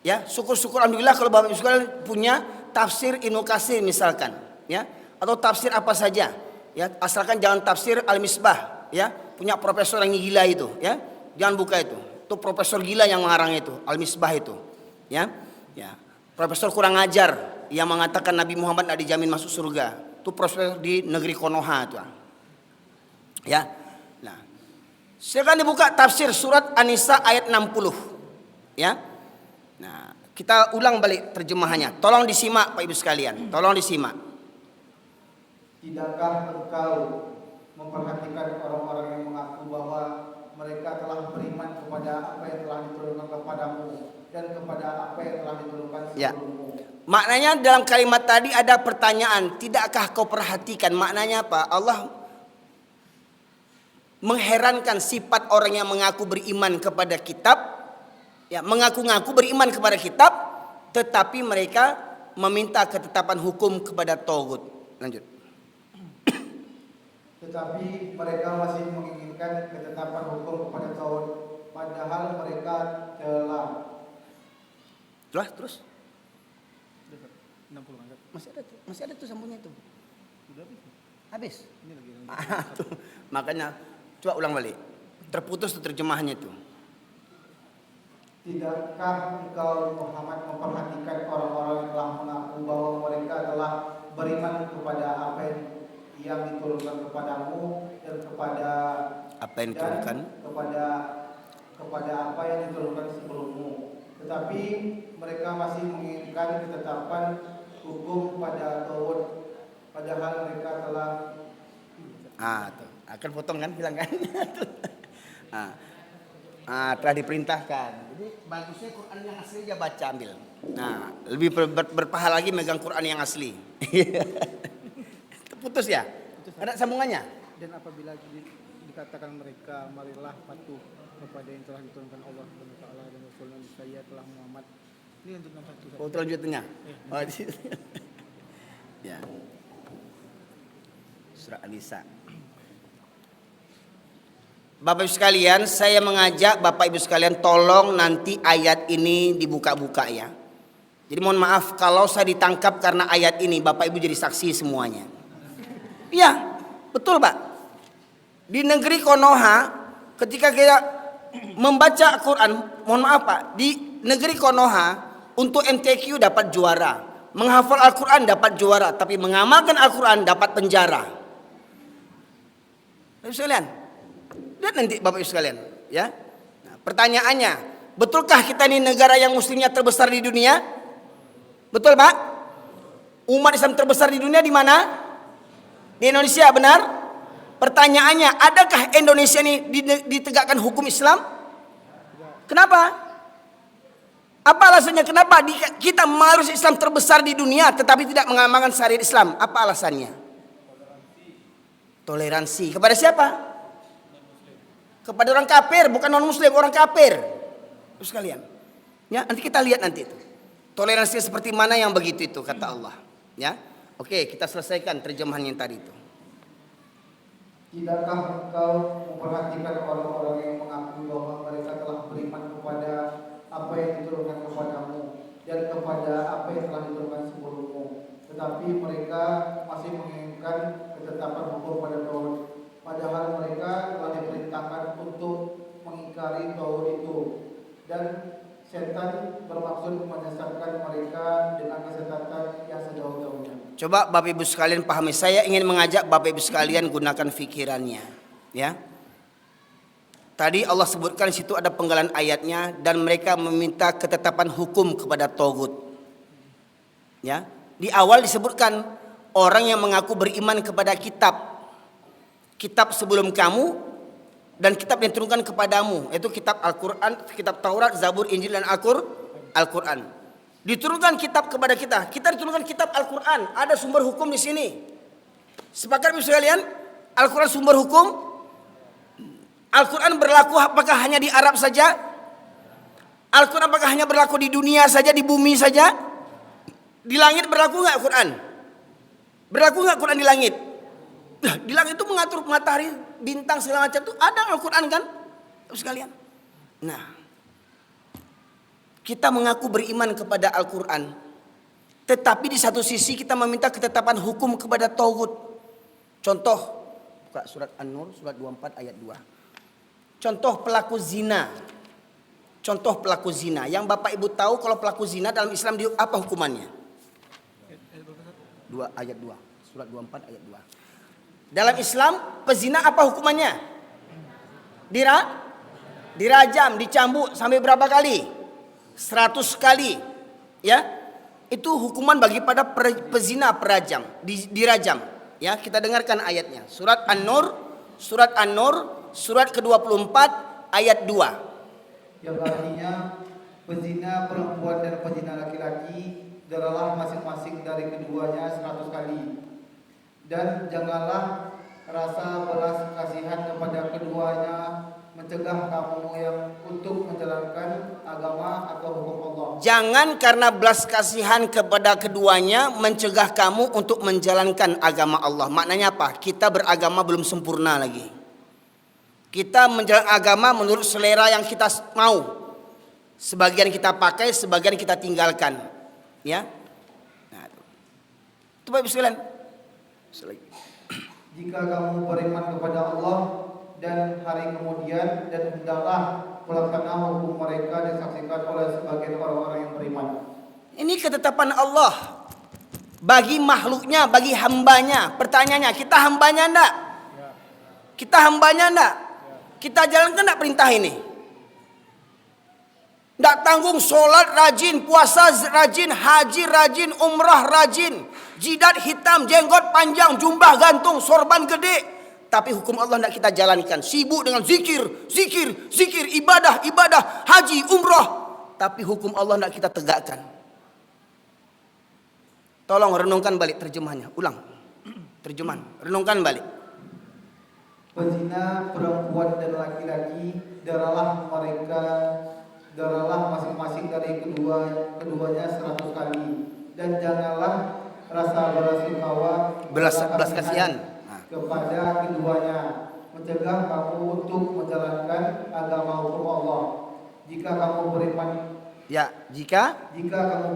Ya, syukur-syukur alhamdulillah kalau Bapak Ibu sekalian punya tafsir Ibnu Katsir misalkan, ya, atau tafsir apa saja. Ya, asalkan jangan tafsir Al-Misbah, ya. Punya profesor yang gila itu, ya. Jangan buka itu. Itu profesor gila yang mengarang itu, Al-Misbah itu. Ya. Ya. Profesor kurang ajar yang mengatakan Nabi Muhammad tidak dijamin masuk surga. Itu profesor di negeri Konoha itu. Ya. Nah, sekarang dibuka tafsir surat An-Nisa ayat 60. Ya. Nah, kita ulang balik terjemahannya. Tolong disimak Pak Ibu sekalian. Tolong disimak. Tidakkah engkau memperhatikan orang-orang yang mengaku bahwa mereka telah beriman kepada apa yang telah diturunkan kepadamu dan kepada apa yang telah diturunkan sebelummu? Ya. Maknanya dalam kalimat tadi ada pertanyaan, tidakkah kau perhatikan? Maknanya apa? Allah mengherankan sifat orang yang mengaku beriman kepada kitab, ya, mengaku-ngaku beriman kepada kitab, tetapi mereka meminta ketetapan hukum kepada Tagut. Lanjut. Tetapi mereka masih menginginkan ketetapan hukum kepada Tagut, padahal mereka telah. Terus? 60 kan? Masih ada tuh sambungnya tuh. Sudah Habis. Ini lagi. Tuh. Makanya coba ulang balik. Terputus tuh terjemahannya tuh. Tidakkah engkau Muhammad memperhatikan orang-orang yang telah mengaku bahwa mereka telah beriman kepada apa yang diturunkan kepadamu dan kepada Apa yang diturunkan? kepada apa yang diturunkan sebelummu, tetapi mereka masih menginginkan ketetapan hukum pada Tagut, padahal mereka telah. Tuh. Akan potong kan, bilang kan? Telah diperintahkan. Jadi bagusnya Quran yang asli aja baca ambil. Nah, lebih berpahala lagi megang Quran yang asli. Putus ya? Ada sambungannya? Dan apabila dikatakan mereka, marilah patuh kepada yang telah diturunkan Allah Subhanahu wa taala dan Rasulnya, saya telah Muhammad. Ini lanjut 61. Oh, lanjutnya. Oh, di situ. Ya. Surah An-Nisa. Bapak Ibu sekalian, saya mengajak Bapak Ibu sekalian tolong nanti ayat ini dibuka-buka ya. Jadi mohon maaf kalau saya ditangkap karena ayat ini, Bapak Ibu jadi saksi semuanya. Iya, betul Pak. Di negeri Konoha ketika kita membaca Quran, mohon maaf Pak, di negeri Konoha untuk MTQ dapat juara, menghafal Al-Quran dapat juara, tapi mengamalkan Al-Quran dapat penjara. Bapak Ibu sekalian, lihat nanti Bapak Ibu sekalian, ya. Nah, pertanyaannya, betulkah kita ini negara yang muslimnya terbesar di dunia? Betul Pak? Umat Islam terbesar di dunia di mana? Di Indonesia, benar? Pertanyaannya, adakah Indonesia ini ditegakkan hukum Islam? Kenapa? Apa alasannya? Kenapa kita mayoritas Islam terbesar di dunia tetapi tidak mengamalkan syariat Islam? Apa alasannya? Toleransi. Kepada siapa? Kepada orang kafir, bukan non muslim, orang kafir. Terus sekalian. Ya, nanti kita lihat nanti itu. Toleransi seperti mana yang begitu itu kata Allah. Ya. Oke, kita selesaikan terjemahan yang tadi itu. Tidakkah engkau memperhatikan orang-orang yang mengaku bahwa mereka telah beriman kepada apa yang diturunkan kepadamu dan kepada apa yang telah diturunkan sebelummu, tetapi mereka masih menginginkan ketetapan hukum pada Taurat, padahal mereka telah diperintahkan untuk mengingkari Taurat itu, dan setan bermaksud menyesatkan mereka dengan kesesatan yang sejauh-jauhnya. Coba Bapak Ibu sekalian pahami, saya ingin mengajak Bapak Ibu sekalian gunakan fikirannya, ya. Tadi Allah sebutkan di situ ada penggalan ayatnya, dan mereka meminta ketetapan hukum kepada Tagut. Ya, di awal disebutkan orang yang mengaku beriman kepada kitab sebelum kamu dan kitab yang diturunkan kepadamu, yaitu kitab Al-Quran, kitab Taurat, Zabur, Injil dan Al-Quran. Diturunkan kitab kepada kita diturunkan kitab Al-Quran, ada sumber hukum di sini. Sepakat Bapak sekalian? Al-Quran sumber hukum. Al-Quran berlaku apakah hanya di Arab saja? Al-Quran apakah hanya berlaku di dunia saja, di bumi saja? Di langit berlaku nggak Al-Quran? Berlaku nggak Al-Quran di langit? Di langit itu mengatur matahari, bintang segala macam itu ada Al-Quran kan? Bapak sekalian. Nah, kita mengaku beriman kepada Al-Quran, tetapi di satu sisi kita meminta ketetapan hukum kepada Tagut. Contoh, buka surat An-Nur, surat 24 ayat 2. Contoh pelaku zina. contoh pelaku zina. Yang Bapak Ibu tahu kalau pelaku zina dalam Islam apa hukumannya? Ayat 2. Surat 24 ayat 2. Dalam Islam pezina apa hukumannya? Dirajam, dicambuk sampai berapa kali? 100 kali. Ya. Itu hukuman bagi pada pezina perajam, dirajam. Ya, kita dengarkan ayatnya. Surat An-Nur, surat ke-24 ayat 2. Yang artinya pezina perempuan dan pezina laki-laki deralah masing-masing dari keduanya 100 kali. Dan janganlah rasa belas kasihan kepada keduanya mencegah kamu yang untuk menjalankan agama atau hukum Allah. Jangan karena belas kasihan kepada keduanya mencegah kamu untuk menjalankan agama Allah. Maknanya apa? Kita beragama belum sempurna lagi. Kita menjalankan agama menurut selera yang kita mau. Sebagian kita pakai, sebagian kita tinggalkan. Ya. Nah, itu Bapak Ibu sekalian. Jika kamu beriman kepada Allah dan hari kemudian, dan hendaklah pelaksana hukum mereka disaksikan oleh sebagian orang-orang yang beriman. Ini ketetapan Allah bagi makhluknya, bagi hambanya. Pertanyaannya, kita hambanya enggak? Kita hambanya enggak? Kita jalankan enggak perintah ini? Enggak tanggung, sholat rajin, puasa rajin, haji rajin, umrah rajin, jidat hitam, jenggot panjang, jumbah gantung, sorban gede. Tapi hukum Allah tidak kita jalankan. Sibuk dengan zikir, ibadah, haji, umrah. Tapi hukum Allah tidak kita tegakkan. Tolong renungkan balik terjemahannya. Ulang. Terjemahan. Renungkan balik. Pezina perempuan dan laki-laki deralah masing-masing dari keduanya 100 kali. Dan janganlah rasa belas kasihan kepada keduanya mencegah kamu untuk menjalankan agama hukum Allah. Jika kamu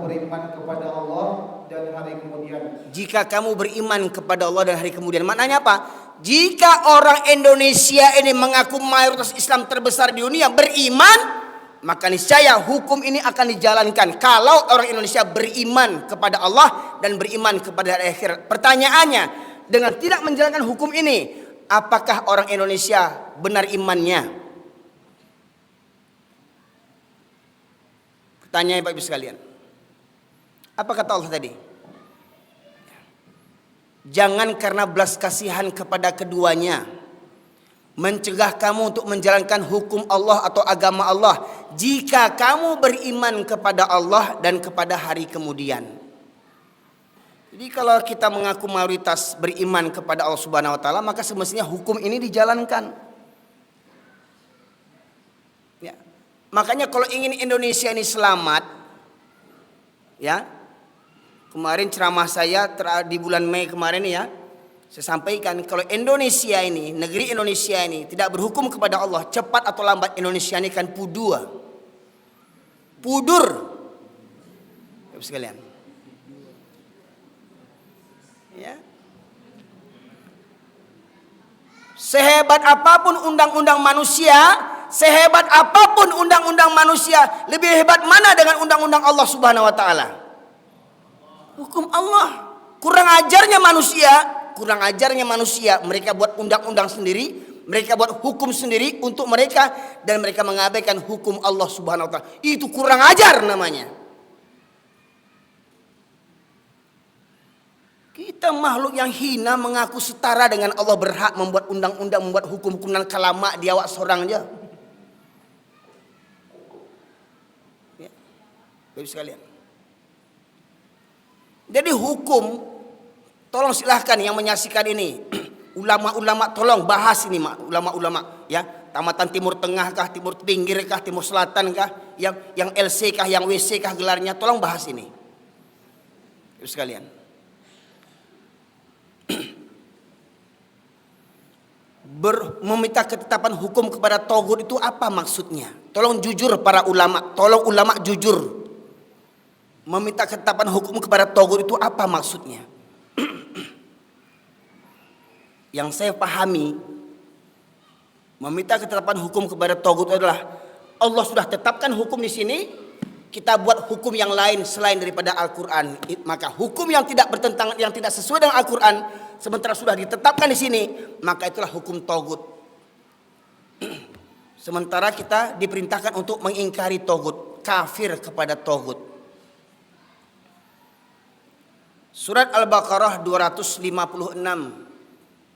beriman kepada Allah dan hari kemudian. Jika kamu beriman kepada Allah dan hari kemudian. Maknanya apa? Jika orang Indonesia ini mengaku mayoritas Islam terbesar di dunia beriman, maka niscaya hukum ini akan dijalankan. Kalau orang Indonesia beriman kepada Allah dan beriman kepada hari akhirat. Pertanyaannya, dengan tidak menjalankan hukum ini, apakah orang Indonesia benar imannya? Pertanyaan Bapak Ibu sekalian. Apa kata Allah tadi? Jangan karena belas kasihan kepada keduanya mencegah kamu untuk menjalankan hukum Allah atau agama Allah jika kamu beriman kepada Allah dan kepada hari kemudian. Jadi kalau kita mengaku mayoritas beriman kepada Allah Subhanahu wa taala, maka semestinya hukum ini dijalankan. Ya. Makanya kalau ingin Indonesia ini selamat, ya. Kemarin ceramah saya di bulan Mei kemarin ya, saya sampaikan kalau Indonesia ini, negeri Indonesia ini tidak berhukum kepada Allah, cepat atau lambat Indonesia ini akan pudur. Bapak sekalian. Ya. Sehebat apapun undang-undang manusia, lebih hebat mana dengan undang-undang Allah Subhanahu wa taala? Hukum Allah. Kurang ajarnya manusia, mereka buat undang-undang sendiri, mereka buat hukum sendiri untuk mereka dan mereka mengabaikan hukum Allah Subhanahu wa taala. Itu kurang ajar namanya. Kita makhluk yang hina mengaku setara dengan Allah, berhak membuat undang-undang, membuat hukum-hukum dan kalama di awak seorang aja. Ya. Bapak sekalian. Jadi hukum, tolong silahkan yang menyaksikan ini, ulama-ulama tolong bahas ini, ulama-ulama ya, tamatan Timur Tengah kah, Timur Pinggir kah, Timur Selatan kah, yang LC kah, yang WC kah gelarnya, tolong bahas ini. Bapak sekalian. Meminta ketetapan hukum kepada togut itu apa maksudnya? Tolong jujur para ulama, tolong ulama jujur. Meminta ketetapan hukum kepada togut itu apa maksudnya? Yang saya pahami, meminta ketetapan hukum kepada togut adalah Allah sudah tetapkan hukum di sini, kita buat hukum yang lain selain daripada Al-Quran, maka hukum yang tidak bertentangan, yang tidak sesuai dengan Al-Quran, sementara sudah ditetapkan di sini, maka itulah hukum togut. Sementara kita diperintahkan untuk mengingkari togut, kafir kepada togut. Surat Al-Baqarah 256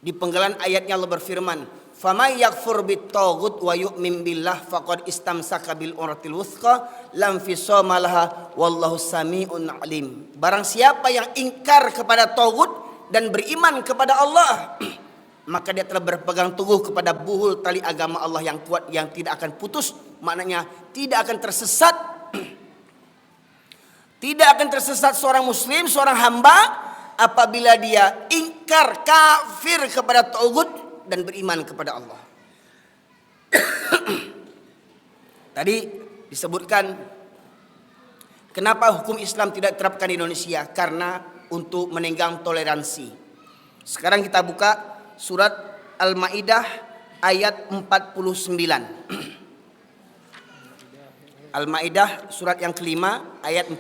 di penggalan ayatnya Allah berfirman, "Faman yakfur bit-taghut wa yu'min billah faqad istamsaka bil urwatil wuthqa lam fisama laha wallahu samiun alim." Barang siapa yang ingkar kepada taghut dan beriman kepada Allah, maka dia telah berpegang teguh kepada buhul tali agama Allah yang kuat, yang tidak akan putus, maknanya tidak akan tersesat. Tidak akan tersesat seorang muslim, seorang hamba apabila dia ingkar, kafir kepada taghut dan beriman kepada Allah. Tadi disebutkan kenapa hukum Islam tidak diterapkan di Indonesia, karena untuk menenggang toleransi. Sekarang kita buka surat Al-Maidah ayat 49. Al-Maidah surat yang kelima ayat 49.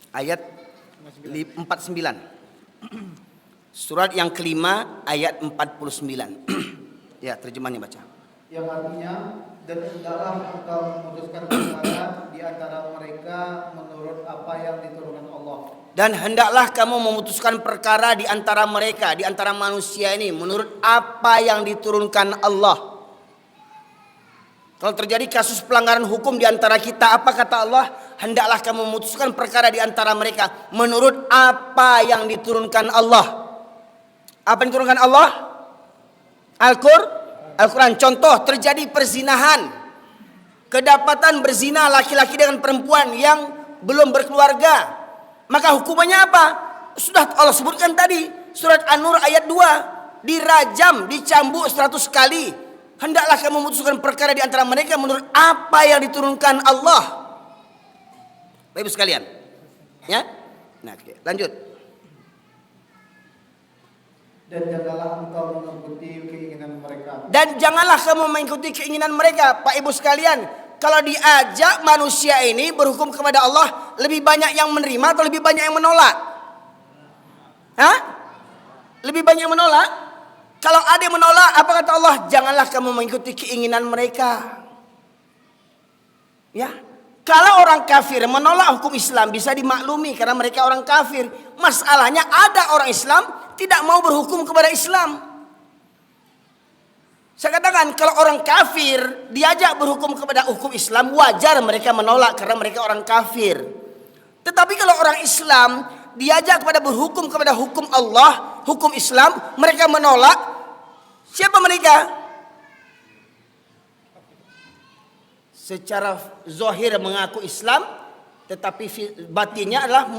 Ayat 49. Surat yang kelima ayat 49. Ya, terjemahnya baca. Yang artinya, dan hendaklah engkau memutuskan perkara di antara mereka menurut apa yang diturunkan Allah. Dan hendaklah kamu memutuskan perkara di antara mereka, di antara manusia ini, menurut apa yang diturunkan Allah. Kalau terjadi kasus pelanggaran hukum di antara kita, apa kata Allah? Hendaklah kamu memutuskan perkara di antara mereka menurut apa yang diturunkan Allah. Apa yang diturunkan Allah? Al-Quran. Contoh, terjadi perzinahan, kedapatan berzina laki-laki dengan perempuan yang belum berkeluarga, maka hukumannya apa? Sudah Allah sebutkan tadi, surat An-Nur ayat 2, dirajam, dicambuk 100 kali. Hendaklah kamu memutuskan perkara di antara mereka menurut apa yang diturunkan Allah. Baik Ibu sekalian, ya. Nah, lanjut. Dan janganlah engkau mengikuti keinginan mereka. Dan janganlah kamu mengikuti keinginan mereka, Pak Ibu sekalian. Kalau diajak manusia ini berhukum kepada Allah, lebih banyak yang menerima atau lebih banyak yang menolak? Hah? Lebih banyak yang menolak? Kalau ada yang menolak, apa kata Allah? Janganlah kamu mengikuti keinginan mereka. Ya. Kalau orang kafir menolak hukum Islam bisa dimaklumi karena mereka orang kafir. Masalahnya ada orang Islam tidak mau berhukum kepada Islam. Saya katakan kalau orang kafir diajak berhukum kepada hukum Islam, wajar mereka menolak karena mereka orang kafir. Tetapi kalau orang Islam diajak kepada berhukum kepada hukum Allah, hukum Islam, mereka menolak. Siapa mereka? Secara zahir mengaku Islam, tetapi batinnya adalah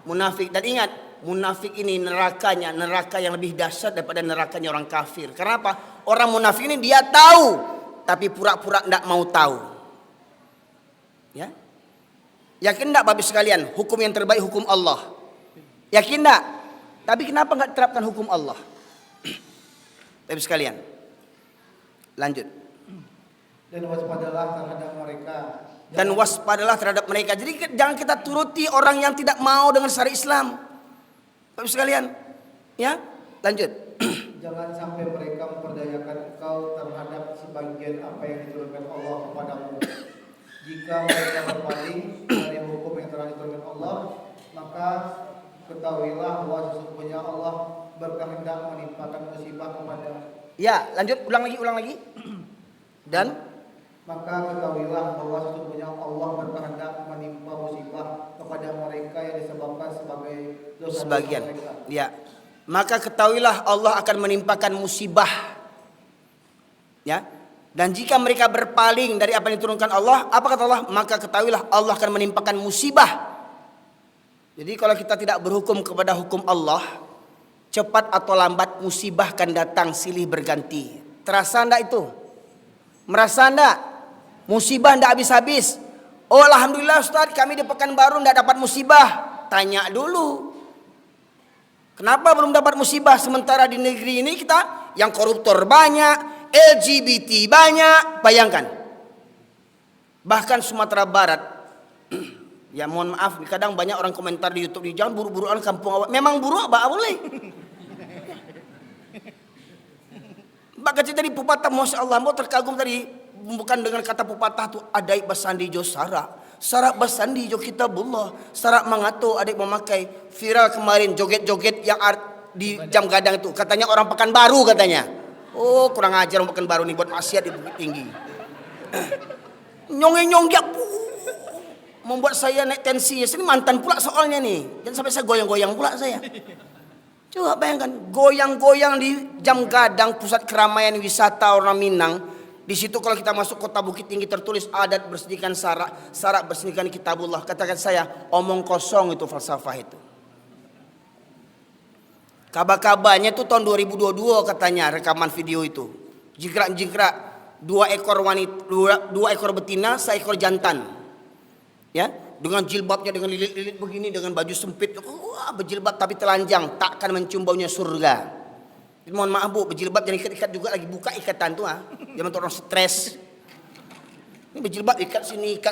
munafik. Dan ingat, munafik ini neraka yang lebih dahsyat daripada nerakanya orang kafir. Karena apa? Orang munafik ini dia tahu, tapi pura-pura tidak mau tahu. Ya, yakin tidak Bapak sekalian? Hukum yang terbaik hukum Allah. Yakin tidak? Tapi kenapa nggak terapkan hukum Allah? Bapak sekalian, lanjut. Dan waspadalah terhadap mereka. Dan waspadalah terhadap mereka. Jadi jangan kita turuti orang yang tidak mau dengan syariat Islam. Bapak sekalian, ya, lanjut. Jangan sampai mereka memperdayakan engkau terhadap sebagian apa yang diturunkan Allah kepadamu. Jika mereka berpaling dari hukum yang telah diturunkan Allah, maka ketahuilah bahwa sesungguhnya Allah berkehendak menimpakan musibah kepada. Ya, lanjut, ulang lagi. Dan maka ketahuilah bahwa sesungguhnya Allah berkehendak menimpa musibah kepada mereka yang disebabkan sebagai dosa sebagian. mereka. Ya. Maka ketahuilah Allah akan menimpakan musibah. Ya. Dan jika mereka berpaling dari apa yang diturunkan Allah, apa kata Allah? Maka ketahuilah Allah akan menimpakan musibah. Jadi kalau kita tidak berhukum kepada hukum Allah, cepat atau lambat musibah akan datang silih berganti. Terasa enggak itu? Merasa enggak? Musibah enggak habis-habis. Oh alhamdulillah Ustaz, kami di Pekanbaru enggak dapat musibah. Tanya dulu. Kenapa belum dapat musibah sementara di negeri ini kita yang koruptor banyak, LGBT banyak, bayangkan. Bahkan Sumatera Barat, ya mohon maaf, kadang banyak orang komentar di YouTube, jangan buru-buruan kampung awak. Memang buruk, apa boleh? Mbak kata tadi pepatah, Masya Allah, mau terkagum tadi, bukan dengan kata pepatah tu adai basandi jo sarak basandi jo kitabullah, sarak mangato adik memakai. Viral kemarin joget-joget yang di jam gadang itu, katanya orang Pekanbaru katanya. Oh kurang ajar orang Pekanbaru nih buat maksiat di Bukit Tinggi. Nyong-nyong membuat saya naik tensi. Ini mantan pula soalnya nih, dan sampai saya goyang-goyang pula saya. Coba bayangkan, goyang-goyang di jam gadang pusat keramaian wisata orang Minang. Di situ kalau kita masuk kota Bukit Tinggi tertulis adat bersihkan sarak bersihkan kitabullah. Katakan saya, omong kosong itu falsafah itu. Kabar-kabarnya itu tahun 2022 katanya rekaman video itu. Jingkrak-jingkrak dua ekor betina, seekor jantan. Ya, dengan jilbabnya dengan lilit-lilit begini, dengan baju sempit. Wah, berjilbab tapi telanjang, takkan mencium baunya surga. Mohon maaf Bu, berjilbab jangan ikat-ikat juga lagi, buka ikatan tuh jangan orang stres. Ini berjilbab ikat sini gitu.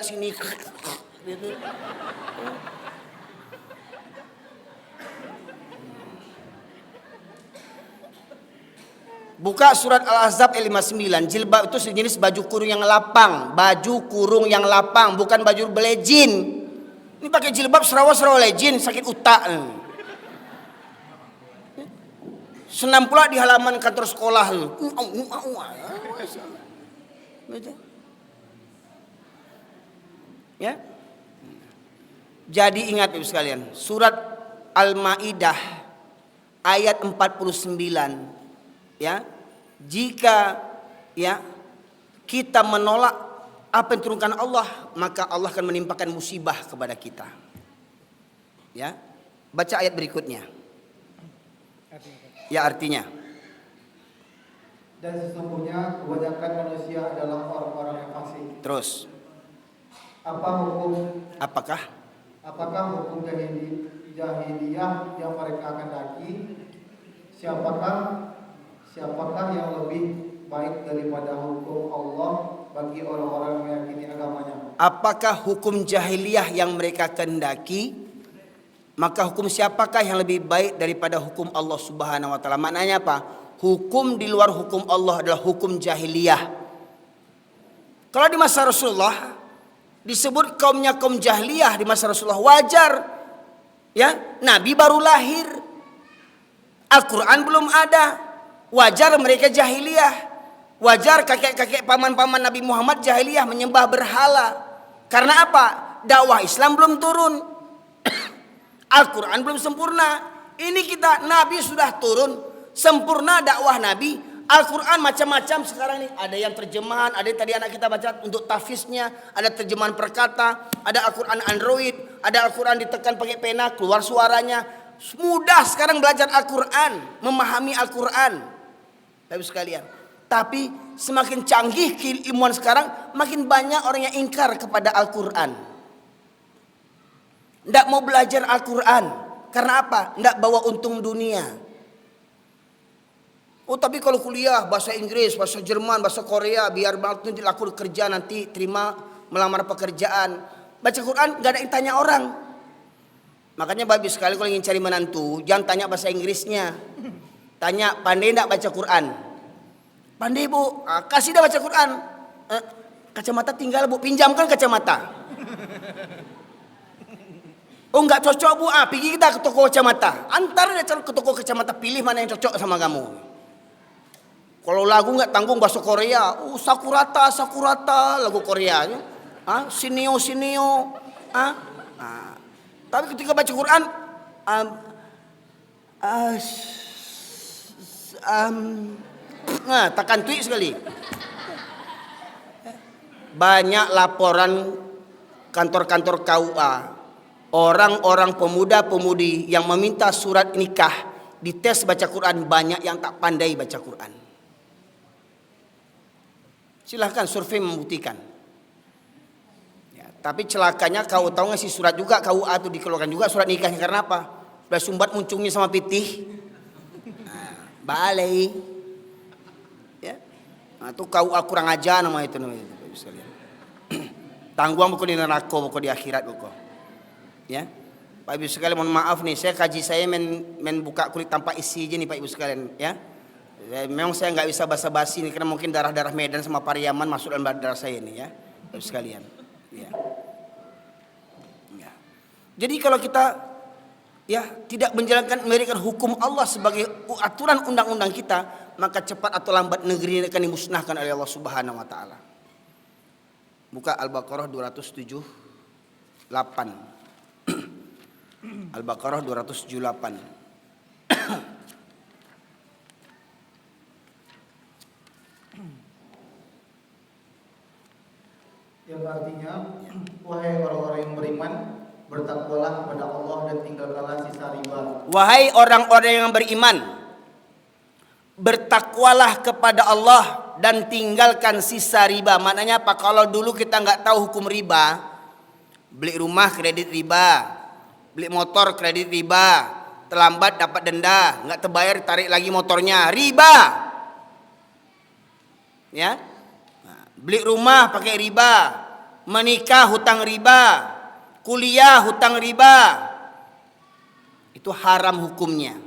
Buka surat Al-Ahzab ayat 59. Jilbab itu sejenis baju kurung yang lapang, bukan baju belejin. Ini pakai jilbab serawa lejin, sakit utak. Senam pula di halaman kantor sekolah. Ya. Jadi ingat Ibu sekalian, surat Al-Maidah ayat 49. Ya. Jika ya kita menolak apa yang diturunkan Allah, maka Allah akan menimpakan musibah kepada kita. Ya. Baca ayat berikutnya. Ya artinya. Dan sesungguhnya kebanyakan manusia adalah orang-orang yang fasik. Terus. Apakah hukum jahiliyah yang mereka kendaki? Siapakah yang lebih baik daripada hukum Allah bagi orang-orang yang meyakini agamanya? Apakah hukum jahiliyah yang mereka kendaki? Maka hukum siapakah yang lebih baik daripada hukum Allah Subhanahu wa taala? Maknanya apa? Hukum di luar hukum Allah adalah hukum jahiliyah. Kalau di masa Rasulullah disebut kaumnya kaum jahiliyah di masa Rasulullah, wajar. Ya, Nabi baru lahir. Al-Qur'an belum ada. Wajar mereka jahiliyah. Wajar kakek-kakek paman-paman Nabi Muhammad jahiliyah menyembah berhala. Karena apa? Dakwah Islam belum turun. Al-Quran belum sempurna. Ini kita, Nabi sudah turun, sempurna dakwah Nabi. Al-Quran macam-macam sekarang ini. Ada yang terjemahan, ada yang tadi anak kita baca untuk tafsirnya, ada terjemahan perkata, ada Al-Quran Android, ada Al-Quran ditekan pakai pena, keluar suaranya. Mudah sekarang belajar Al-Quran, memahami Al-Quran. Bapak sekalian. Tapi semakin canggih keilmuan sekarang, makin banyak orang yang ingkar kepada Al-Quran. Tidak mau belajar Al-Quran. Karena apa? Tidak bawa untung dunia. Oh tapi kalau kuliah bahasa Inggris, bahasa Jerman, bahasa Korea, biar nanti laku kerja, nanti terima melamar pekerjaan. Baca Quran gak ada yang tanya orang. Makanya bagus sekali kalau ingin cari menantu, jangan tanya bahasa Inggrisnya. Tanya, pandai tidak baca Quran? Pandai Bu, kasih dah baca Quran. Kacamata tinggal Bu, pinjamkan kacamata. Oh enggak cocok Bu, pergi kita ke toko kacamata. Antar dia ke toko kacamata, pilih mana yang cocok sama kamu. Kalau lagu enggak tanggung bahasa Korea, Sakurata lagu Korea. Sinio. Tapi ketika baca Quran, takkan tweet sekali. Banyak laporan kantor-kantor KUA. Orang-orang pemuda-pemudi yang meminta surat nikah dites baca Quran, banyak yang tak pandai baca Quran. Silahkan survei membuktikan. Ya, tapi celakanya kau tahu ngasih surat juga KUA itu dikeluarkan juga surat nikahnya karena apa? Udah sumbat muncungnya sama pitih. Balai. Ya. Nah, itu kau kurang aja nama itu namanya. Tangguang buku di neraka buku di akhirat buku. Ya. Pak Ibu sekalian mohon maaf nih, saya kaji saya men buka kulit tanpa isi aja nih Pak Ibu sekalian ya. Memang saya nggak bisa basa-basi nih karena mungkin darah-darah Medan sama Pariaman masuk dalam darah saya nih ya. Pak Ibu sekalian. Ya. Ya. Jadi kalau kita ya tidak menjalankan memberikan hukum Allah sebagai aturan undang-undang kita, maka cepat atau lambat negeri ini akan dimusnahkan oleh Allah Subhanahu wa taala. Buka Al-Baqarah 278. Al-Baqarah 278. Yang artinya, wahai orang-orang yang beriman, bertakwalah kepada Allah dan tinggalkanlah sisa riba. Wahai orang-orang yang beriman, bertakwalah kepada Allah dan tinggalkan sisa riba. Maknanya apa? Kalau dulu kita nggak tahu hukum riba, beli rumah kredit riba, beli motor kredit riba, terlambat dapat denda, nggak terbayar tarik lagi motornya, riba. Ya, nah, beli rumah pakai riba, menikah hutang riba, kuliah hutang riba, itu haram hukumnya.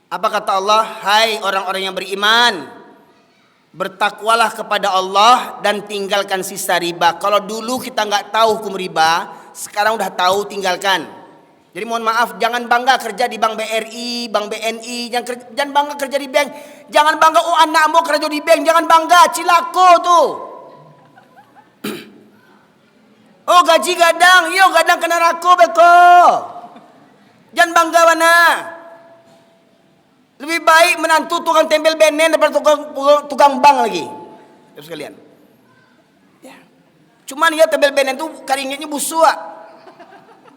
Apa kata Allah? Hai orang-orang yang beriman, bertakwalah kepada Allah dan tinggalkan sisa riba. Kalau dulu kita nggak tahu hukum riba, sekarang udah tahu, tinggalkan. Jadi mohon maaf, jangan bangga kerja di Bank BRI, Bank BNI, jangan bangga kerja di bank. Jangan bangga, oh anak mau kerja di bank, jangan bangga, cilako tuh. Oh gaji gadang, yo gadang kena rako beko. Jangan bangga mana. Lebih baik menantu tukang tempel benen daripada tukang bank lagi. Terus sekalian. Ya. Cuman ya tempel benen tuh keringetnya busuk.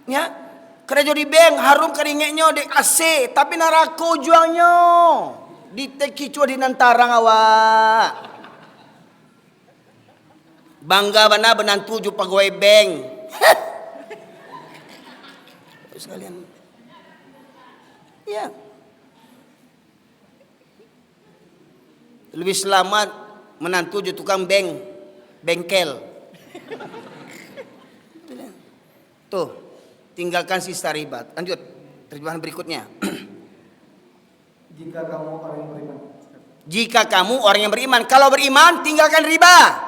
Ya. Kerja di bank harum keringetnya di AC, tapi narako juangnya. Di teki cua di nantarang awak. Bangga mana menantu ju pegawai bank. Terus sekalian. Ya. Lebih selamat menantu ju tukang bank, bengkel. Tuh, tinggalkan sisa riba. Lanjut, terjemahan berikutnya. Jika kamu orang yang beriman. Jika kamu orang yang beriman, kalau beriman tinggalkan riba.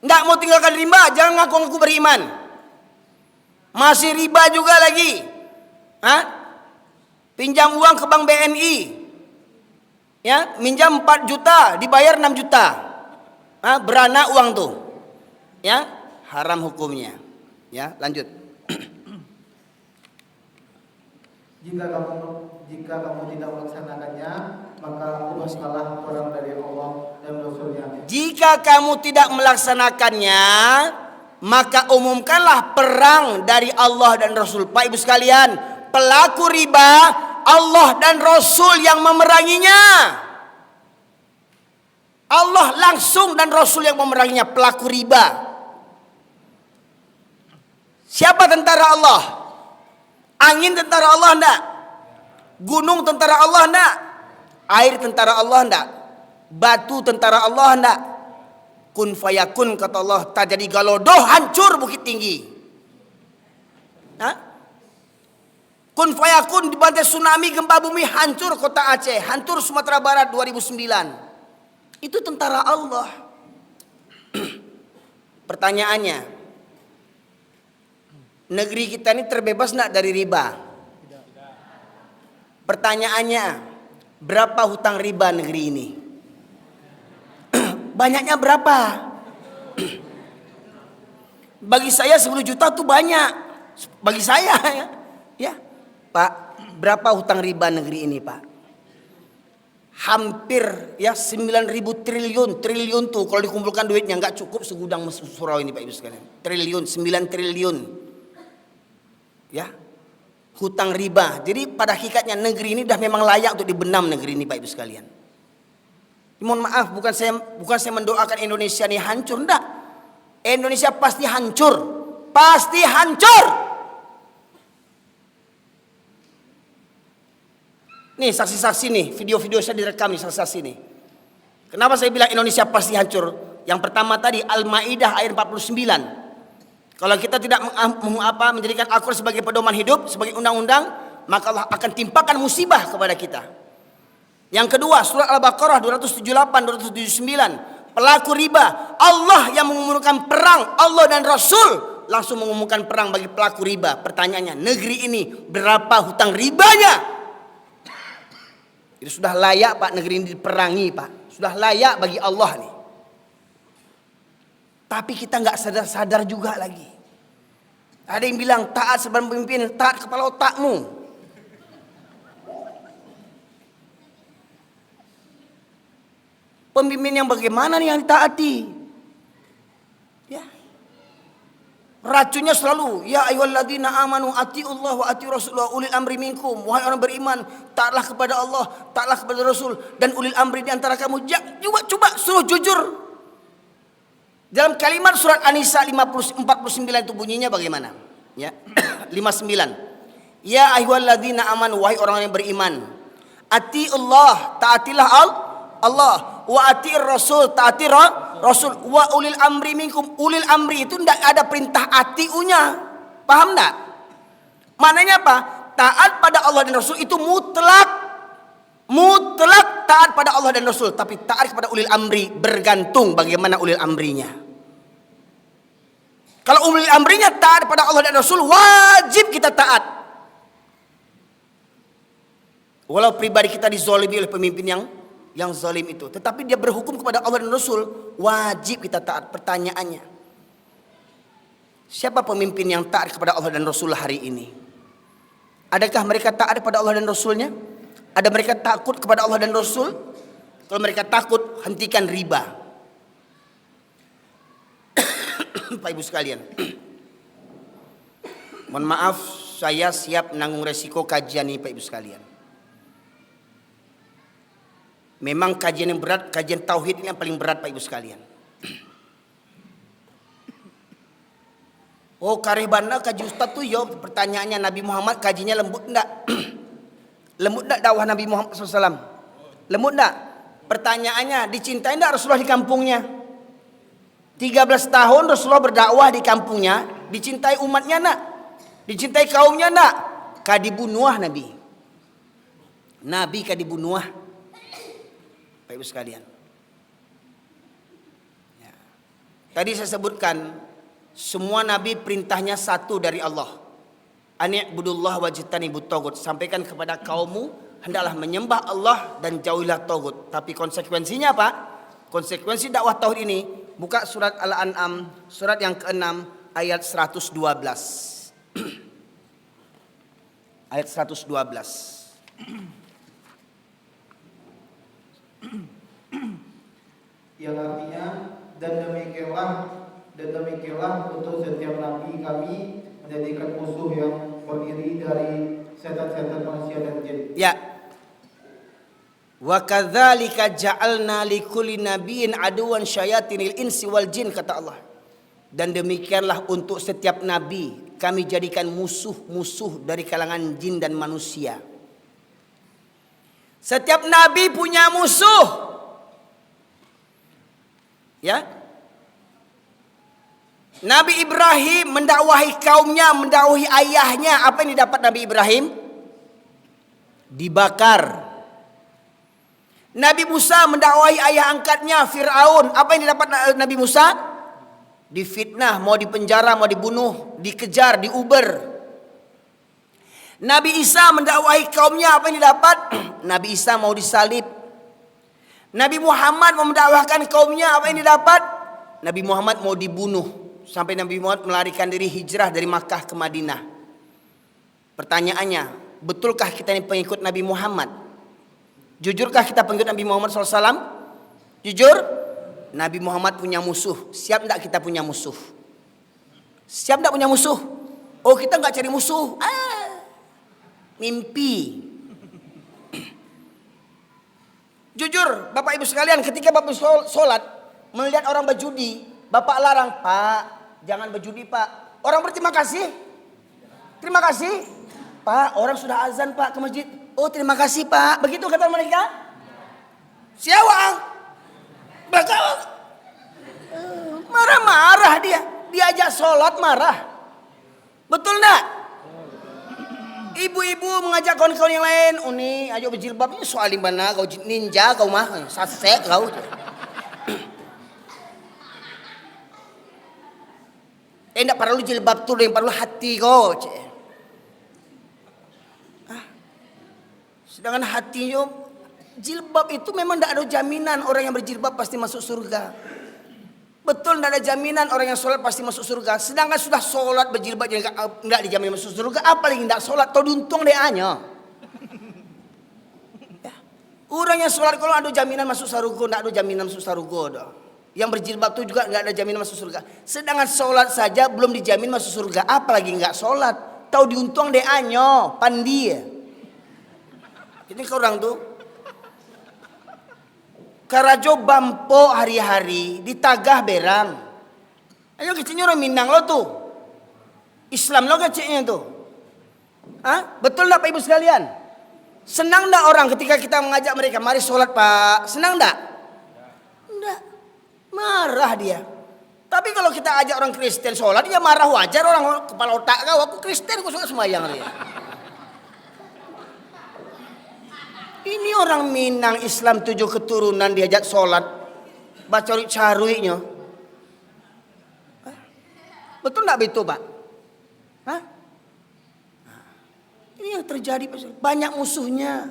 Nggak mau tinggalkan riba, jangan ngaku-ngaku beriman. Masih riba juga lagi. Hah? Pinjam uang ke Bank BNI. Ya, minjam 4 juta, dibayar 6 juta. Beranak uang tuh. Ya, haram hukumnya. Ya, lanjut. Jika kamu tidak melaksanakannya, maka umumkanlah perang dari Allah dan Rasul-Nya. Jika kamu tidak melaksanakannya, maka umumkanlah perang dari Allah dan Rasul. Pak Ibu sekalian, pelaku riba Allah dan Rasul yang memeranginya. Allah langsung dan Rasul yang memeranginya, pelaku riba. Siapa tentara Allah? Angin tentara Allah enggak? Gunung tentara Allah enggak? Air tentara Allah enggak? Batu tentara Allah enggak? Kun fayakun kata Allah, tak jadi galodoh hancur Bukit Tinggi. Hah? Kun fayakun dibantai tsunami gempa bumi hancur kota Aceh, hancur Sumatera Barat 2009. Itu tentara Allah. Pertanyaannya, negeri kita ini terbebas enggak dari riba? Pertanyaannya, berapa hutang riba negeri ini? Banyaknya berapa? Bagi saya 10 juta tuh banyak. Bagi saya ya. Ya. Pak, berapa hutang riba negeri ini, Pak? Hampir ya 9.000 triliun. Triliun tuh kalau dikumpulkan duitnya nggak cukup segudang surau ini, Pak Ibu sekalian. Triliun, 9 triliun. Ya. Hutang riba. Jadi pada hakikatnya negeri ini dah memang layak untuk dibenam negeri ini, Pak Ibu sekalian. Mohon maaf, bukan saya mendoakan Indonesia ini hancur, enggak. Indonesia pasti hancur. Pasti hancur. Nih saksi-saksi nih, video-video saya direkam nih saksi-saksi nih. Kenapa saya bilang Indonesia pasti hancur? Yang pertama tadi Al-Maidah ayat 49. Kalau kita tidak menjadikan Al-Quran sebagai pedoman hidup, sebagai undang-undang, maka Allah akan timpakan musibah kepada kita. Yang kedua, surat Al-Baqarah 278, 279. Pelaku riba, Allah yang mengumumkan perang, Allah dan Rasul langsung mengumumkan perang bagi pelaku riba. Pertanyaannya, negeri ini berapa hutang ribanya? Itu sudah layak Pak negeri ini diperangi Pak. Sudah layak bagi Allah nih. Tapi kita nggak sadar-sadar juga lagi. Ada yang bilang taat sebelum pemimpin, taat kepala otakmu. Pemimpin yang bagaimana nih yang ditaati? Ya. Racunnya selalu ya ayyuhalladzina amanu atiullah wa atiur rasulullah ulil amri minkum. Wahai orang beriman, taatlah kepada Allah, taatlah kepada Rasul dan ulil amri di antara kamu. Coba suruh jujur. Dalam kalimat surat An-Nisa 49 itu bunyinya bagaimana? Ya. 59. Ya ayyuhalladzina amanu, wahai orang yang beriman. Atiullah, taatilah Allah, wa atiir Rasul, taati Rasul, wa ulil amri minkum. Ulil amri itu tidak ada perintah atiunya. Paham enggak? Maknanya apa? Taat pada Allah dan Rasul itu mutlak. Mutlak taat pada Allah dan Rasul. Tapi taat kepada ulil amri bergantung bagaimana ulil amrinya. Kalau ulil amrinya taat pada Allah dan Rasul, wajib kita taat. Walau pribadi kita dizalimi oleh pemimpin yang zalim itu, tetapi dia berhukum kepada Allah dan Rasul, wajib kita taat. Pertanyaannya, siapa pemimpin yang taat kepada Allah dan Rasul hari ini? Adakah mereka taat kepada Allah dan Rasulnya? Ada mereka takut kepada Allah dan Rasul? Kalau mereka takut, hentikan riba. Pak Ibu sekalian, mohon maaf, saya siap menanggung resiko kajian ini Pak Ibu sekalian. Memang kajian yang berat, kajian tauhid ini yang paling berat Pak Ibu sekalian. Oh kareh bana kaji Ustaz tuh yo, pertanyaannya Nabi Muhammad kajinya lembut enggak? Lembut enggak dakwah Nabi Muhammad SAW? Lembut enggak? Pertanyaannya, dicintai enggak Rasulullah di kampungnya? 13 tahun Rasulullah berdakwah di kampungnya, dicintai umatnya enggak? Dicintai kaumnya enggak? Kadibunuah Nabi. Nabi kadibunuah. Bapak Ibu sekalian. Ya. Tadi saya sebutkan semua nabi perintahnya satu dari Allah. Ani'budullah wajtanibut tagut. Sampaikan kepada kaummu hendaklah menyembah Allah dan jauhilah tagut. Tapi konsekuensinya apa? Konsekuensi dakwah tauhid ini, buka surat Al-An'am surat yang ke-6 ayat 112. Ayat 112. Yang artinya dan demikianlah untuk setiap nabi kami menjadikan musuh yang berdiri dari setan-setan manusia dan jin. Ya. Wa kadzalika ja'alna likulli nabiyyin aduwan syayatinil insi wal jin, kata Allah. Dan demikianlah untuk setiap nabi kami jadikan musuh-musuh dari kalangan jin dan manusia. Setiap nabi punya musuh. Ya. Nabi Ibrahim mendakwahi kaumnya, mendakwahi ayahnya. Apa yang didapat Nabi Ibrahim? Dibakar. Nabi Musa mendakwahi ayah angkatnya Fir'aun. Apa yang didapat Nabi Musa? Difitnah, mau dipenjara, mau dibunuh, dikejar, diuber. Nabi Isa mendakwahi kaumnya. Apa yang didapat? Nabi Isa mau disalib. Nabi Muhammad mau mendakwahkan kaumnya. Apa yang didapat? Nabi Muhammad mau dibunuh. Sampai Nabi Muhammad melarikan diri hijrah dari Makkah ke Madinah. Pertanyaannya, betulkah kita ini pengikut Nabi Muhammad? Jujurkah kita pengikut Nabi Muhammad SAW? Jujur? Nabi Muhammad punya musuh. Siap tidak kita punya musuh? Siap tidak punya musuh? Oh kita nggak cari musuh. Mimpi. Jujur, Bapak Ibu sekalian, ketika Bapak sholat melihat orang berjudi, Bapak larang, Pak, jangan berjudi Pak. Orang berterima kasih. Terima kasih. Pak, orang sudah azan Pak ke masjid. Oh terima kasih Pak. Begitu kata mereka. Siawang. Marah-marah dia. Diajak sholat marah. Betul enggak? Ibu-ibu mengajak kawan-kawan yang lain. Uni ayo berjilbab. Ini soal mana kau ninja kau mah. Sasek kau. Enggak perlu jilbab tu, yang perlu hati kau. Sedangkan hatinya jilbab itu memang tidak ada jaminan orang yang berjilbab pasti masuk surga. Betul, tidak ada jaminan orang yang sholat pasti masuk surga. Sedangkan sudah sholat berjilbab tidak dijamin masuk surga, apalagi tidak sholat. Tahu diuntung dia hanya. Ya. Orang yang sholat kalau ada jaminan masuk surga, tidak ada jaminan masuk surga. Yang berjilbab itu juga tidak ada jaminan masuk surga. Sedangkan sholat saja belum dijamin masuk surga, apalagi nggak sholat. Tahu diuntung dia hanya pandi. Ini orang tuh karajo bampo hari-hari ditagah berang. Ayo kecilnya orang Minang lo tuh. Islam lo kecilnya tuh. Hah? Betul enggak Pak Ibu sekalian? Senang enggak orang ketika kita mengajak mereka, mari sholat Pak? Senang enggak? Enggak. Marah dia. Tapi kalau kita ajak orang Kristen sholat, dia marah wajar, orang kepala otak kau, aku Kristen, aku suka sembahyang dia. Ini orang Minang Islam 7 keturunan diajak sholat, baca caruinya. Betul enggak begitu Pak? Hah? Ini yang terjadi banyak musuhnya.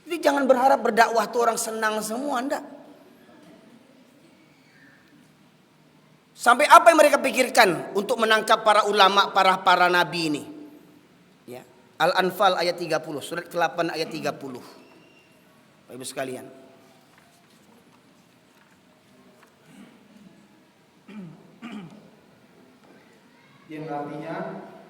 Jadi jangan berharap berdakwah tuh orang senang semua, enggak. Sampai apa yang mereka pikirkan untuk menangkap para ulama, para nabi ini? Ya. Al-Anfal ayat 30, surat ke-8 ayat 30. Bapak Ibu sekalian. Yang artinya,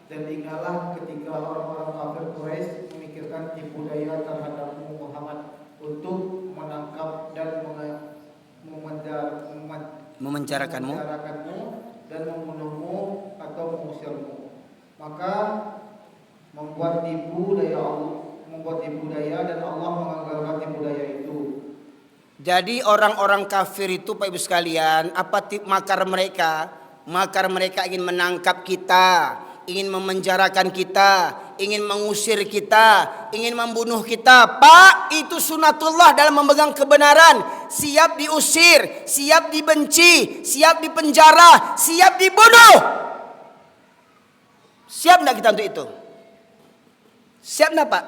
dan tinggallah ketika orang-orang kafir Quraisy memikirkan tipu daya terhadapmu Muhammad untuk menangkap dan memenjarakanmu dan membunuhmu atau mengusirmu. Maka membuat tipu daya dan Allah menganggarkan tipu daya itu. Jadi orang-orang kafir itu Pak Ibu sekalian, apa makar mereka? Makar mereka ingin menangkap kita, ingin memenjarakan kita, ingin mengusir kita, ingin membunuh kita. Pak, itu sunatullah dalam memegang kebenaran. Siap diusir, siap dibenci, siap dipenjara, siap dibunuh. Siap enggak kita untuk itu? Siap enggak Pak?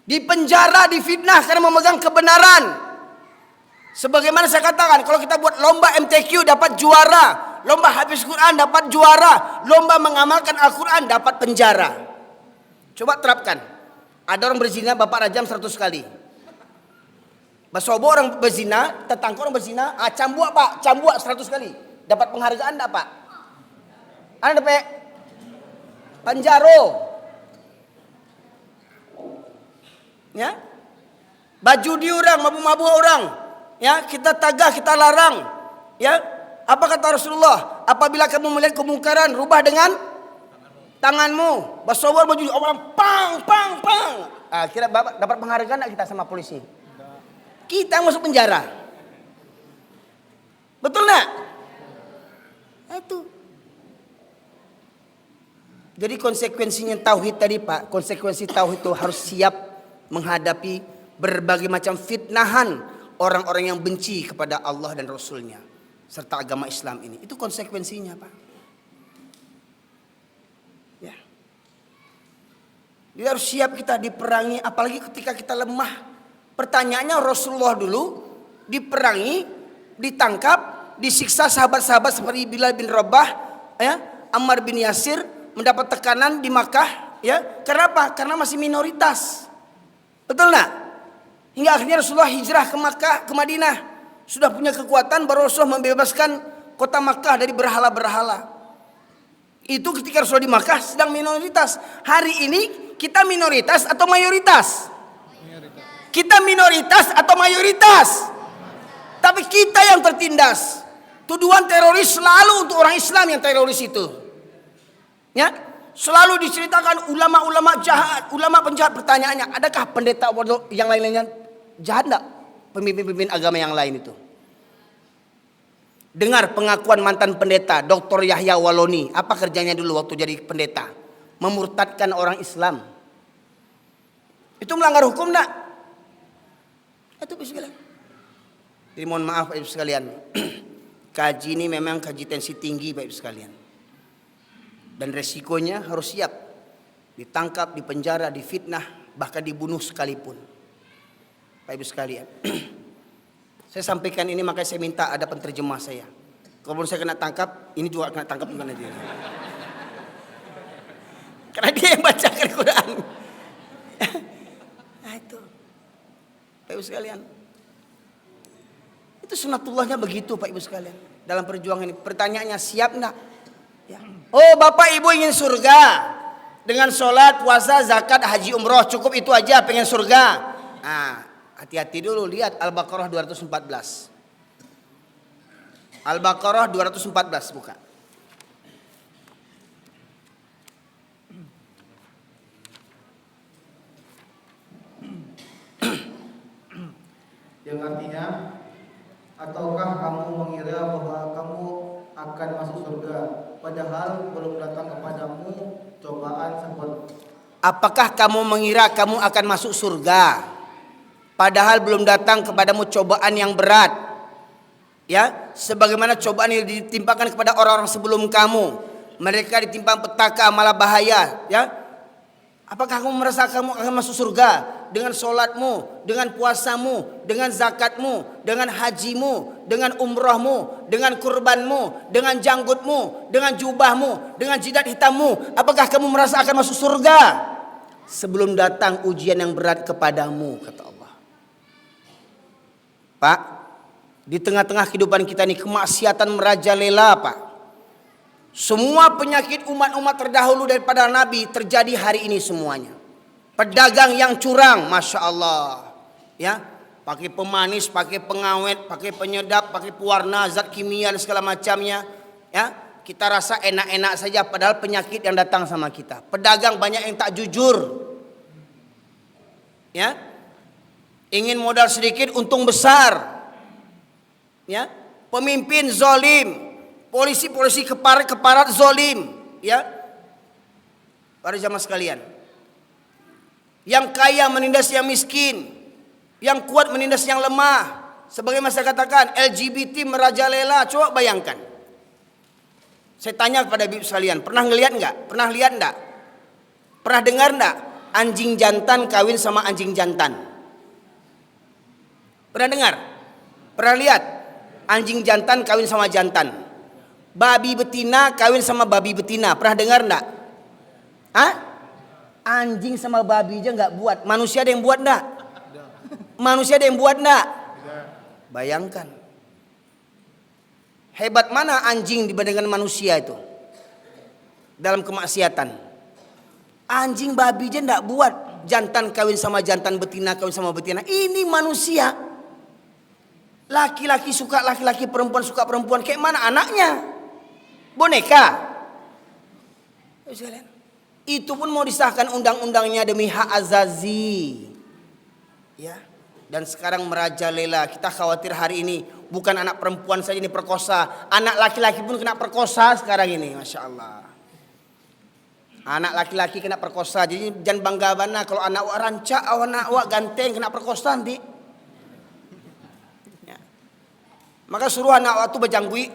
Dipenjara, difitnah karena memegang kebenaran. Sebagaimana saya katakan, kalau kita buat lomba MTQ dapat juara, lomba hafiz Quran dapat juara, lomba mengamalkan Al-Quran dapat penjara. Coba terapkan. Ada orang berzina, bapak rajam 100 kali. Basobo orang berzina, tetangga orang berzina, cambuk Pak, cambuk 100 kali. Dapat penghargaan enggak Pak? Ada dapat penjaro. Ya, baju di orang, mabuk-mabuk orang, ya kita tagah, kita larang, ya. Apa kata Rasulullah? Apabila kamu melihat kemungkaran, rubah dengan tanganmu. Basawar baju orang, pang. Kira bapak dapat penghargaan enggak kita sama polisi? Kita masuk penjara. Betul enggak? Itu. Jadi konsekuensinya tauhid tadi Pak, konsekuensi tauhid itu harus siap menghadapi berbagai macam fitnahan orang-orang yang benci kepada Allah dan Rasulnya serta agama Islam ini. Itu konsekuensinya Pak. Ya. Jadi harus siap kita diperangi, apalagi ketika kita lemah. Pertanyaannya Rasulullah dulu diperangi, ditangkap, disiksa sahabat-sahabat seperti Bilal bin Rabah, ya, Ammar bin Yasir mendapat tekanan di Makkah, ya. Kenapa? Karena masih minoritas. Betul enggak? Hingga akhirnya Rasulullah hijrah ke Makkah, ke Madinah. Sudah punya kekuatan, baru Rasulullah membebaskan kota Makkah dari berhala-berhala. Itu ketika Rasulullah di Makkah sedang minoritas. Hari ini kita minoritas atau mayoritas? Kita minoritas atau mayoritas? Tapi kita yang tertindas. Tuduhan teroris selalu untuk orang Islam yang teroris itu. Ya, Selalu diceritakan ulama-ulama jahat, ulama penjahat. Pertanyaannya, adakah pendeta yang lain-lainnya jahat enggak? Pemimpin-pemimpin agama yang lain itu. Dengar pengakuan mantan pendeta Dr. Yahya Waloni. Apa kerjanya dulu waktu jadi pendeta? Memurtadkan orang Islam. Itu melanggar hukum enggak? Itu sekalian. Jadi mohon maaf Bapak Ibu sekalian. Kaji ini memang kaji tensi tinggi Bapak Ibu sekalian. Dan resikonya harus siap. Ditangkap, dipenjara, difitnah, bahkan dibunuh sekalipun. Bapak Ibu sekalian. Saya sampaikan ini makanya saya minta ada penterjemah saya. Kalau saya kena tangkap, ini juga kena tangkap juga dia. Karena dia yang baca Al-Quran. Nah itu. Bapak Ibu sekalian. Itu sunatullahnya begitu Pak Ibu sekalian. Dalam perjuangan ini. Pertanyaannya siap enggak? Ya. Oh Bapak Ibu ingin surga. Dengan sholat, puasa, zakat, haji, umroh. Cukup itu aja pengen surga. Nah, hati-hati dulu. Lihat Al-Baqarah 214. Al-Baqarah 214 buka. Yang artinya, ataukah kamu mengira bahwa kamu akan masuk surga, padahal belum datang kepadamu cobaan seperti. Apakah kamu mengira kamu akan masuk surga, padahal belum datang kepadamu cobaan yang berat? Ya, sebagaimana cobaan yang ditimpakan kepada orang-orang sebelum kamu. Mereka ditimpa petaka malah bahaya. Ya, apakah kamu merasa kamu akan masuk surga dengan sholatmu, dengan puasamu, dengan zakatmu, dengan hajimu, dengan umrohmu, dengan kurbanmu, dengan janggutmu, dengan jubahmu, dengan jidat hitammu? Apakah kamu merasa akan masuk surga sebelum datang ujian yang berat kepadamu, kata Allah. Pak, di tengah-tengah kehidupan kita ini kemaksiatan merajalela, Pak. Semua penyakit umat-umat terdahulu daripada Nabi terjadi hari ini semuanya. Pedagang yang curang, Masya Allah, ya, pakai pemanis, pakai pengawet, pakai penyedap, pakai pewarna, zat kimia dan segala macamnya, ya. Kita rasa enak-enak saja, padahal penyakit yang datang sama kita. Pedagang banyak yang tak jujur, ya, ingin modal sedikit, untung besar, ya. Pemimpin zolim, polisi keparat zolim, ya. Para jamaah sekalian, yang kaya menindas yang miskin, yang kuat menindas yang lemah. Sebagaimana saya katakan, LGBT merajalela. Coba bayangkan. Saya tanya kepada ibu sekalian, pernah ngelihat enggak? Pernah lihat enggak? Pernah dengar enggak? Anjing jantan kawin sama anjing jantan. Pernah dengar? Pernah lihat? Anjing jantan kawin sama jantan. Babi betina kawin sama babi betina. Pernah dengar enggak? Hah? Anjing sama babi aja nggak buat. Manusia ada yang buat enggak? Manusia ada yang buat enggak? Bayangkan. Hebat mana anjing dibandingkan manusia itu dalam kemaksiatan. Anjing babi aja enggak buat. Jantan kawin sama jantan, betina kawin sama betina. Ini manusia. Laki-laki suka laki-laki, perempuan suka perempuan. Kayak mana anaknya? Boneka. Itu pun mau disahkan undang-undangnya demi hak azazi, ya. Dan sekarang merajalela. Kita khawatir hari ini bukan anak perempuan saja ini perkosa, anak laki-laki pun kena perkosa sekarang ini, Masya Allah. Anak laki-laki kena perkosa. Jadi jangan bangga bana kalau anak awak rancak, anak awak ganteng kena perkosa nanti, ya. Maka suruh anak awak tu berjanggui.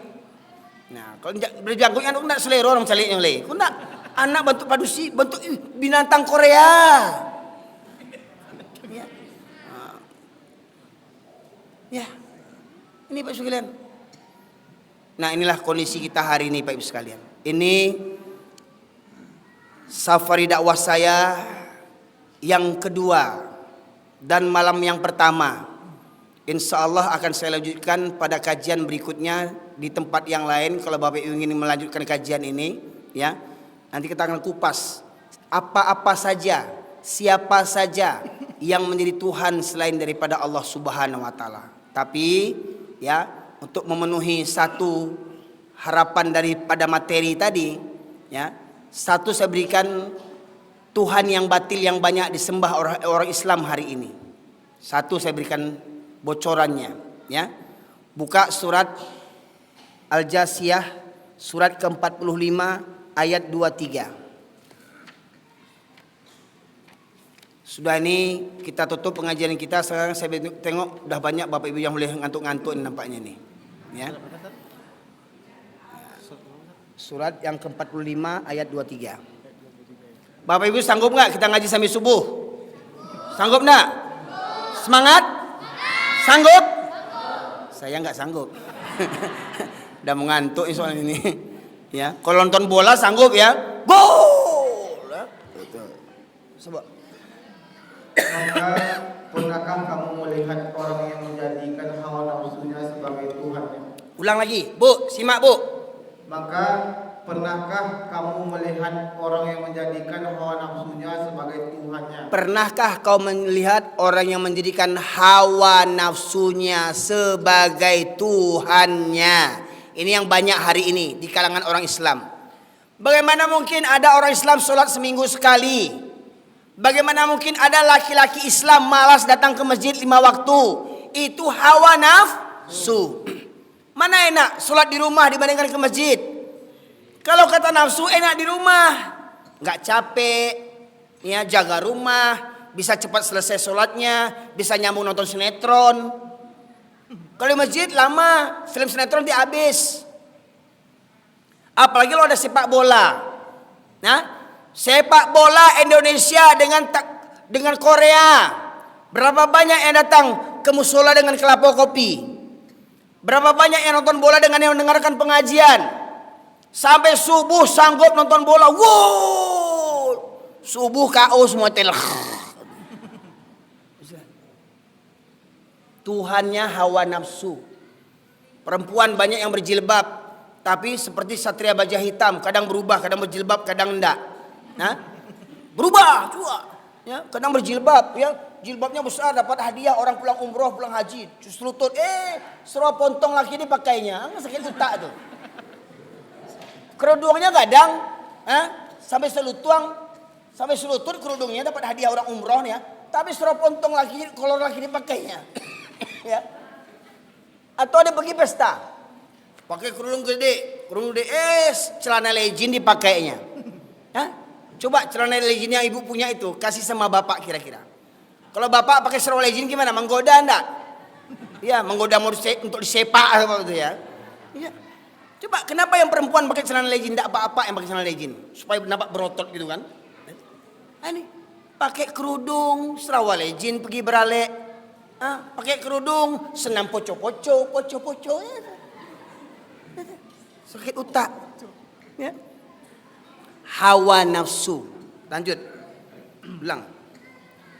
Nah, kalau berjanggui anak nak selera orang caliknya leh. Kau nak anak bentuk padusi, bentuk binatang Korea. Ya. Ya. Ini Pak sekalian. Nah, inilah kondisi kita hari ini Pak Ibu sekalian. Ini safari dakwah saya yang kedua dan malam yang pertama. Insya Allah akan saya lanjutkan pada kajian berikutnya di tempat yang lain. Kalau Bapak Ibu ingin melanjutkan kajian ini, ya, nanti kita akan kupas apa-apa saja, siapa saja yang menjadi Tuhan selain daripada Allah Subhanahu wa taala. Tapi ya, untuk memenuhi satu harapan daripada materi tadi, ya, Satu saya berikan Tuhan yang batil yang banyak disembah orang Islam hari ini. Satu saya berikan bocorannya, ya. Buka surat Al-Jasiyah surat ke-45 ayat 23. Sudah ini kita tutup pengajian kita. Sekarang saya tengok udah banyak Bapak Ibu yang boleh ngantuk-ngantuk nampaknya nih, ya. Surat yang ke-45 ayat 23. Bapak Ibu sanggup nggak kita ngaji sampai subuh? Sanggup nggak? Semangat? Sanggup? Saya nggak sanggup. Udah mengantuk soal ini. Ya, kalau nonton bola sanggup ya? Gol! Coba. Maka pernahkah kamu melihat orang yang menjadikan hawa nafsunya sebagai Tuhannya? Ulang lagi, Bu, simak Bu. Maka pernahkah kamu melihat orang yang menjadikan hawa nafsunya sebagai Tuhannya? Pernahkah kau melihat orang yang menjadikan hawa nafsunya sebagai Tuhannya? Ini yang banyak hari ini di kalangan orang Islam. Bagaimana mungkin ada orang Islam sholat seminggu sekali? Bagaimana mungkin ada laki-laki Islam malas datang ke masjid 5 waktu? Itu hawa nafsu. Mana enak sholat di rumah dibandingkan ke masjid? Kalau kata nafsu enak di rumah, nggak capek, ya jaga rumah, bisa cepat selesai sholatnya, bisa nyambung nonton sinetron. Kalau di masjid lama, film sinetron habis. Apalagi kalau ada sepak bola. Nah, sepak bola Indonesia dengan Korea. Berapa banyak yang datang ke musola dengan kelapa kopi? Berapa banyak yang nonton bola dengan yang mendengarkan pengajian? Sampai subuh sanggup nonton bola. Wow! Subuh KO semua telah. Tuhannya hawa nafsu. Perempuan banyak yang berjilbab, tapi seperti satria baja hitam, kadang berubah, kadang berjilbab, kadang enggak. Nah, berubah juga. Ya, kadang berjilbab, ya, jilbabnya besar dapat hadiah orang pulang umroh, pulang haji, selutut, serua pontong laki ini pakainya, sakit otak tuh. Kerudungnya kadang, sampai selutut kerudungnya dapat hadiah orang umroh ya, tapi serua pontong laki, kolor laki ini pakainya. Ya. Atau ada pergi pesta, pakai kerudung gede, celana legin dipakainya. Coba celana legin yang ibu punya itu kasih sama bapak kira-kira. Kalau bapak pakai seragam legin gimana? Menggoda enggak? Ya, menggoda untuk disepak apa itu ya. Ya. Coba kenapa yang perempuan pakai celana legin enggak apa-apa yang pakai celana legin? Supaya nampak berotot gitu kan. Ini pakai kerudung, seragam legin pergi beralek. Pakai kerudung, senam poco-poco. Ya. Sakit otak. Ya. Hawa nafsu. Lanjut. Ulang.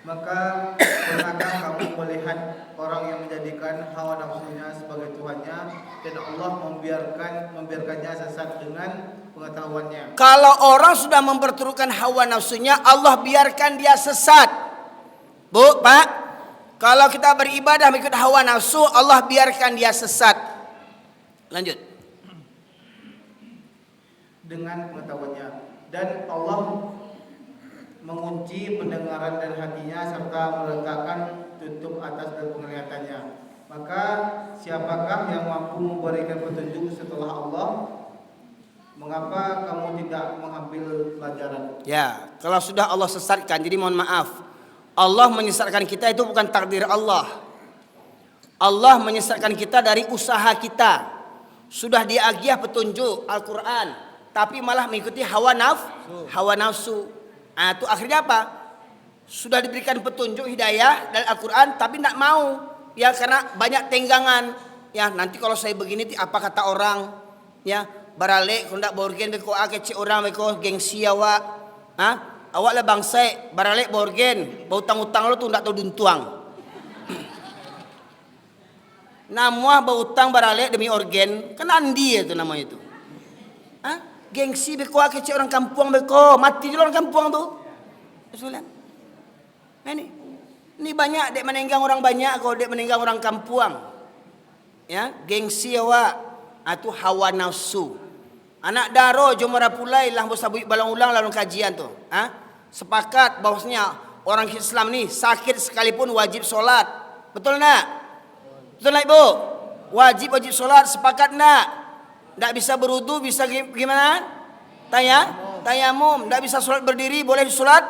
Maka pernahkah kamu melihat orang yang menjadikan hawa nafsunya sebagai Tuhannya dan Allah membiarkannya sesat dengan pengetahuannya? Kalau orang sudah memperturutkan hawa nafsunya, Allah biarkan dia sesat. Bu, Pak, kalau kita beribadah mengikut hawa nafsu, Allah biarkan dia sesat. Lanjut. Dengan pengetahuannya. Dan Allah mengunci pendengaran dan hatinya serta meletakkan tutup atas dan penglihatannya. Maka siapakah yang mampu memberikan petunjuk setelah Allah? Mengapa kamu tidak mengambil pelajaran? Ya, kalau sudah Allah sesatkan, jadi mohon maaf. Allah menyesatkan kita itu bukan takdir Allah. Allah menyesatkan kita dari usaha kita. Sudah diagiah petunjuk Al-Quran, tapi malah mengikuti hawa nafsu. Itu akhirnya apa? Sudah diberikan petunjuk hidayah dari Al-Quran, tapi tidak mau. Ya karena banyak tenggangan. Ya nanti kalau saya begini, apa kata orang? Ya baralek, kalau tidak borgen beko kecil orang beko gengsi awak. Awak lah bangsa baralek borgen, bau utang-utang lo tuh tidak tahu duntuang. Namuah bau utang baralek demi organ, kan andi itu namanya itu. Gengsi beko kecil orang kampung beko, mati dulu orang kampung tuh. Usulan. Nah ini banyak dek menenggang orang banyak kok dek menenggang orang kampung. Ya, gengsi awak, itu hawa nafsu. Anak daro Jomara Pulai lah sabui balang ulang lalu kajian tu. Sepakat bahwasanya orang Islam ni sakit sekalipun wajib solat. Betul nak? Betul nak ibu? Wajib solat, sepakat nak? Tak bisa berudu, bisa gimana? Tayamum. Tak bisa solat berdiri, boleh solat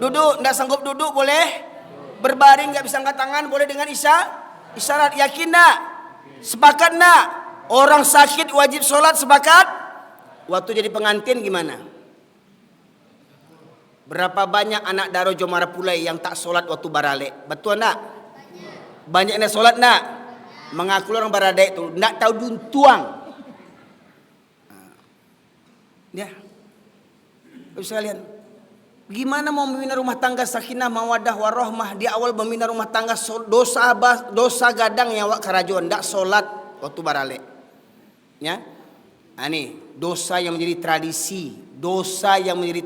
duduk. Tak sanggup duduk, boleh berbaring. Tak bisa angkat tangan, boleh dengan isyarat. Yakin nak? Sepakat nak? Orang sakit wajib solat, sepakat? Waktu jadi pengantin gimana? Berapa banyak anak daro Jomara Pulai yang tak solat waktu baralek? Betul nak? Banyak yang solat nak? Mengaku orang baralek itu nak tahu duntuang. Ya, sekalian, gimana mau membina rumah tangga sakinah mawadah warahmah? Di awal membina rumah tangga dosa gadang yang wak karajuan, tak solat waktu baralek. Ya, ini dosa yang menjadi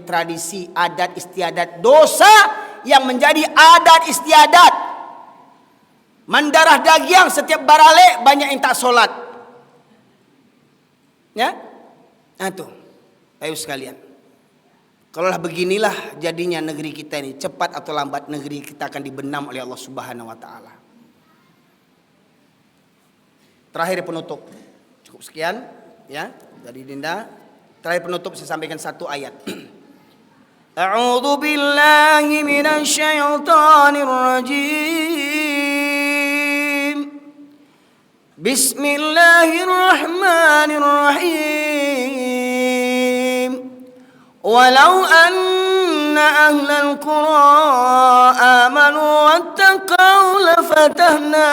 tradisi, adat istiadat. Dosa yang menjadi adat istiadat. Mendarah daging setiap baralek banyak yang tak solat. Ya, nah tuh, ayo sekalian. Kalaulah beginilah jadinya negeri kita ini, cepat atau lambat negeri kita akan dibenam oleh Allah Subhanahu Wa Taala. Terakhir penutup, cukup sekian, ya. Dari Dinda, terakhir penutup saya sampaikan satu ayat. A'udzu billahi minasy syaithanir rajim. Bismillahirrahmanirrahim. Walau anna ahlal qura amanu wattaqau lafatahna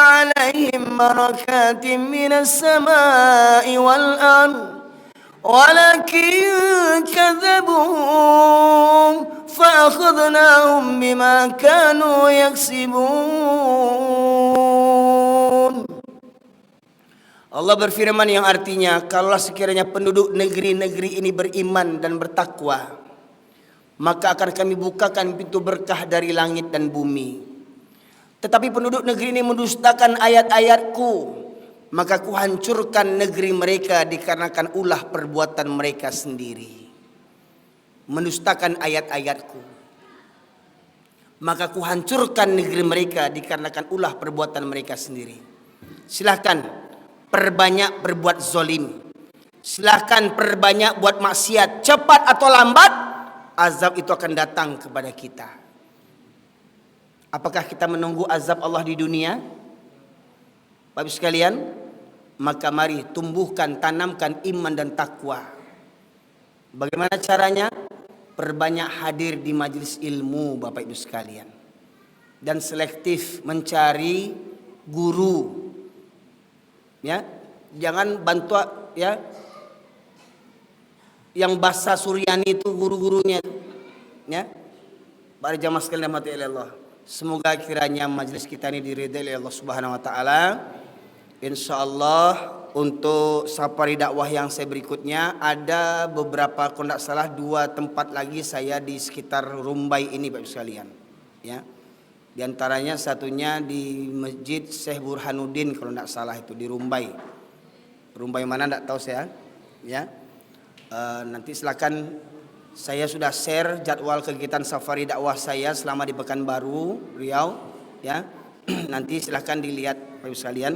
'alaihim barakatin minas samai wal ardh walakin kadzabu fa'akhadnahum bima kanu yaksibun. Allah berfirman yang artinya, kalaulah sekiranya penduduk negeri-negeri ini beriman dan bertakwa, maka akan kami bukakan pintu berkah dari langit dan bumi. Tetapi penduduk negeri ini mendustakan ayat-ayatku, maka kuhancurkan negeri mereka dikarenakan ulah perbuatan mereka sendiri. Mendustakan ayat-ayatku, maka kuhancurkan negeri mereka dikarenakan ulah perbuatan mereka sendiri. Silahkan perbanyak berbuat zolim, silahkan perbanyak buat maksiat. Cepat atau lambat azab itu akan datang kepada kita. Apakah kita menunggu azab Allah di dunia? Bapak sekalian, maka mari tumbuhkan, tanamkan iman dan takwa. Bagaimana caranya? Perbanyak hadir di majelis ilmu Bapak Ibu sekalian, dan selektif mencari guru. Ya, jangan bantu ya yang bahasa Suryani itu guru-gurunya. Ya, para jamaah sekalian rahmati Allah. Semoga kiranya majelis kita ini diridai oleh Allah Subhanahu Wa Taala. Insyaallah untuk safari dakwah yang saya berikutnya ada beberapa, kalau tidak salah 2 tempat lagi saya di sekitar Rumbai ini Bapak sekalian. Ya. Di antaranya satunya di Masjid Syekh Burhanuddin kalau tidak salah itu di Rumbai. Rumbai mana tidak tahu saya. Ya. Nanti silakan, saya sudah share jadwal kegiatan safari dakwah saya selama di Pekanbaru, Riau. Ya. Nanti silakan dilihat Bapak sekalian.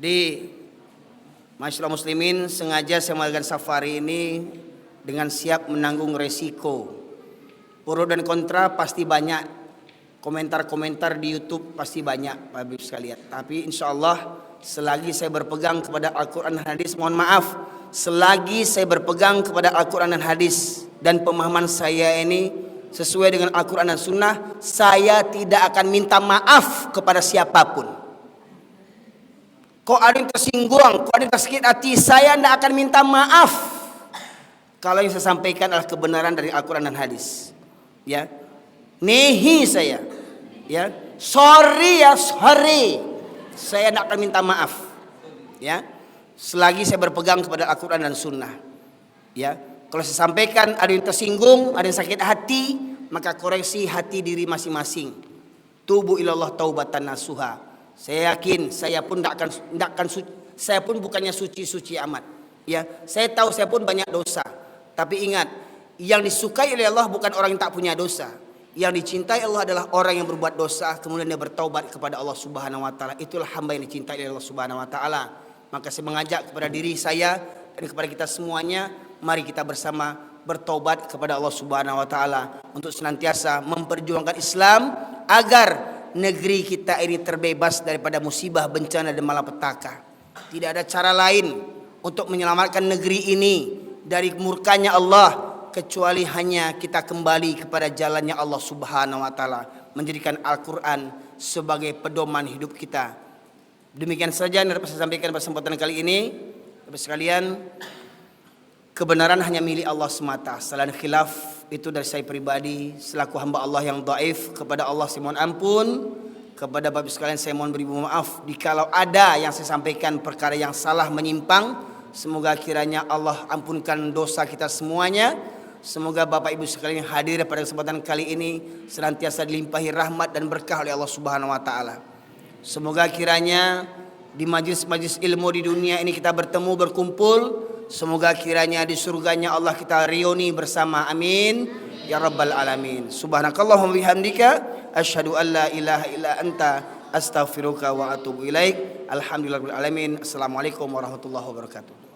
Di Masyarakat Muslimin sengaja saya melakukan safari ini dengan siap menanggung resiko. Pro dan kontra pasti banyak. Komentar-komentar di YouTube pasti banyak Bapak Ibu sekalian. Tapi insya Allah selagi saya berpegang kepada Al-Quran dan Hadis, mohon maaf, selagi saya berpegang kepada Al-Quran dan Hadis dan pemahaman saya ini sesuai dengan Al-Quran dan Sunnah, saya tidak akan minta maaf kepada siapapun. Kok ada yang tersinggung, kok ada yang tersakit hati, saya tidak akan minta maaf kalau yang saya sampaikan adalah kebenaran dari Al-Quran dan Hadis. Ya, nehi saya, ya, sorry, saya tidak akan minta maaf. Ya, selagi saya berpegang kepada Al-Quran dan Sunnah. Ya, kalau saya sampaikan ada yang tersinggung, ada yang sakit hati, maka koreksi hati diri masing-masing. Tubu ilallah taubatan nasuha. Saya yakin saya pun saya pun bukannya suci-suci amat. Ya, saya tahu saya pun banyak dosa. Tapi ingat, yang disukai oleh Allah bukan orang yang tak punya dosa. Yang dicintai Allah adalah orang yang berbuat dosa kemudian dia bertaubat kepada Allah Subhanahu wa taala. Itulah hamba yang dicintai oleh Allah Subhanahu wa taala. Maka saya mengajak kepada diri saya dan kepada kita semuanya, mari kita bersama bertaubat kepada Allah Subhanahu wa taala untuk senantiasa memperjuangkan Islam agar negeri kita ini terbebas daripada musibah, bencana dan malapetaka. Tidak ada cara lain untuk menyelamatkan negeri ini dari murkanya Allah kecuali hanya kita kembali kepada jalannya Allah Subhanahu wa taala, menjadikan Al-Qur'an sebagai pedoman hidup kita. Demikian saja yang dapat saya sampaikan pada kesempatan kali ini. Bapak sekalian, kebenaran hanya milik Allah semata. Selain khilaf itu dari saya pribadi selaku hamba Allah yang dhaif, kepada Allah saya mohon ampun. Kepada Bapak sekalian saya mohon beri maaf jikalau ada yang saya sampaikan perkara yang salah menyimpang. Semoga kiranya Allah ampunkan dosa kita semuanya. Semoga Bapak Ibu sekalian yang hadir pada kesempatan kali ini senantiasa dilimpahi rahmat dan berkah oleh Allah Subhanahu wa taala. Semoga kiranya di majlis-majlis ilmu di dunia ini kita bertemu berkumpul. Semoga kiranya di surganya Allah kita reuni bersama. Amin ya rabbal alamin. Subhanakallahumma bihamdika asyhadu an la ilaha illa anta astaghfiruka wa atubu ilaik. Alhamdulillahirabbil alamin. Assalamualaikum warahmatullahi wabarakatuh.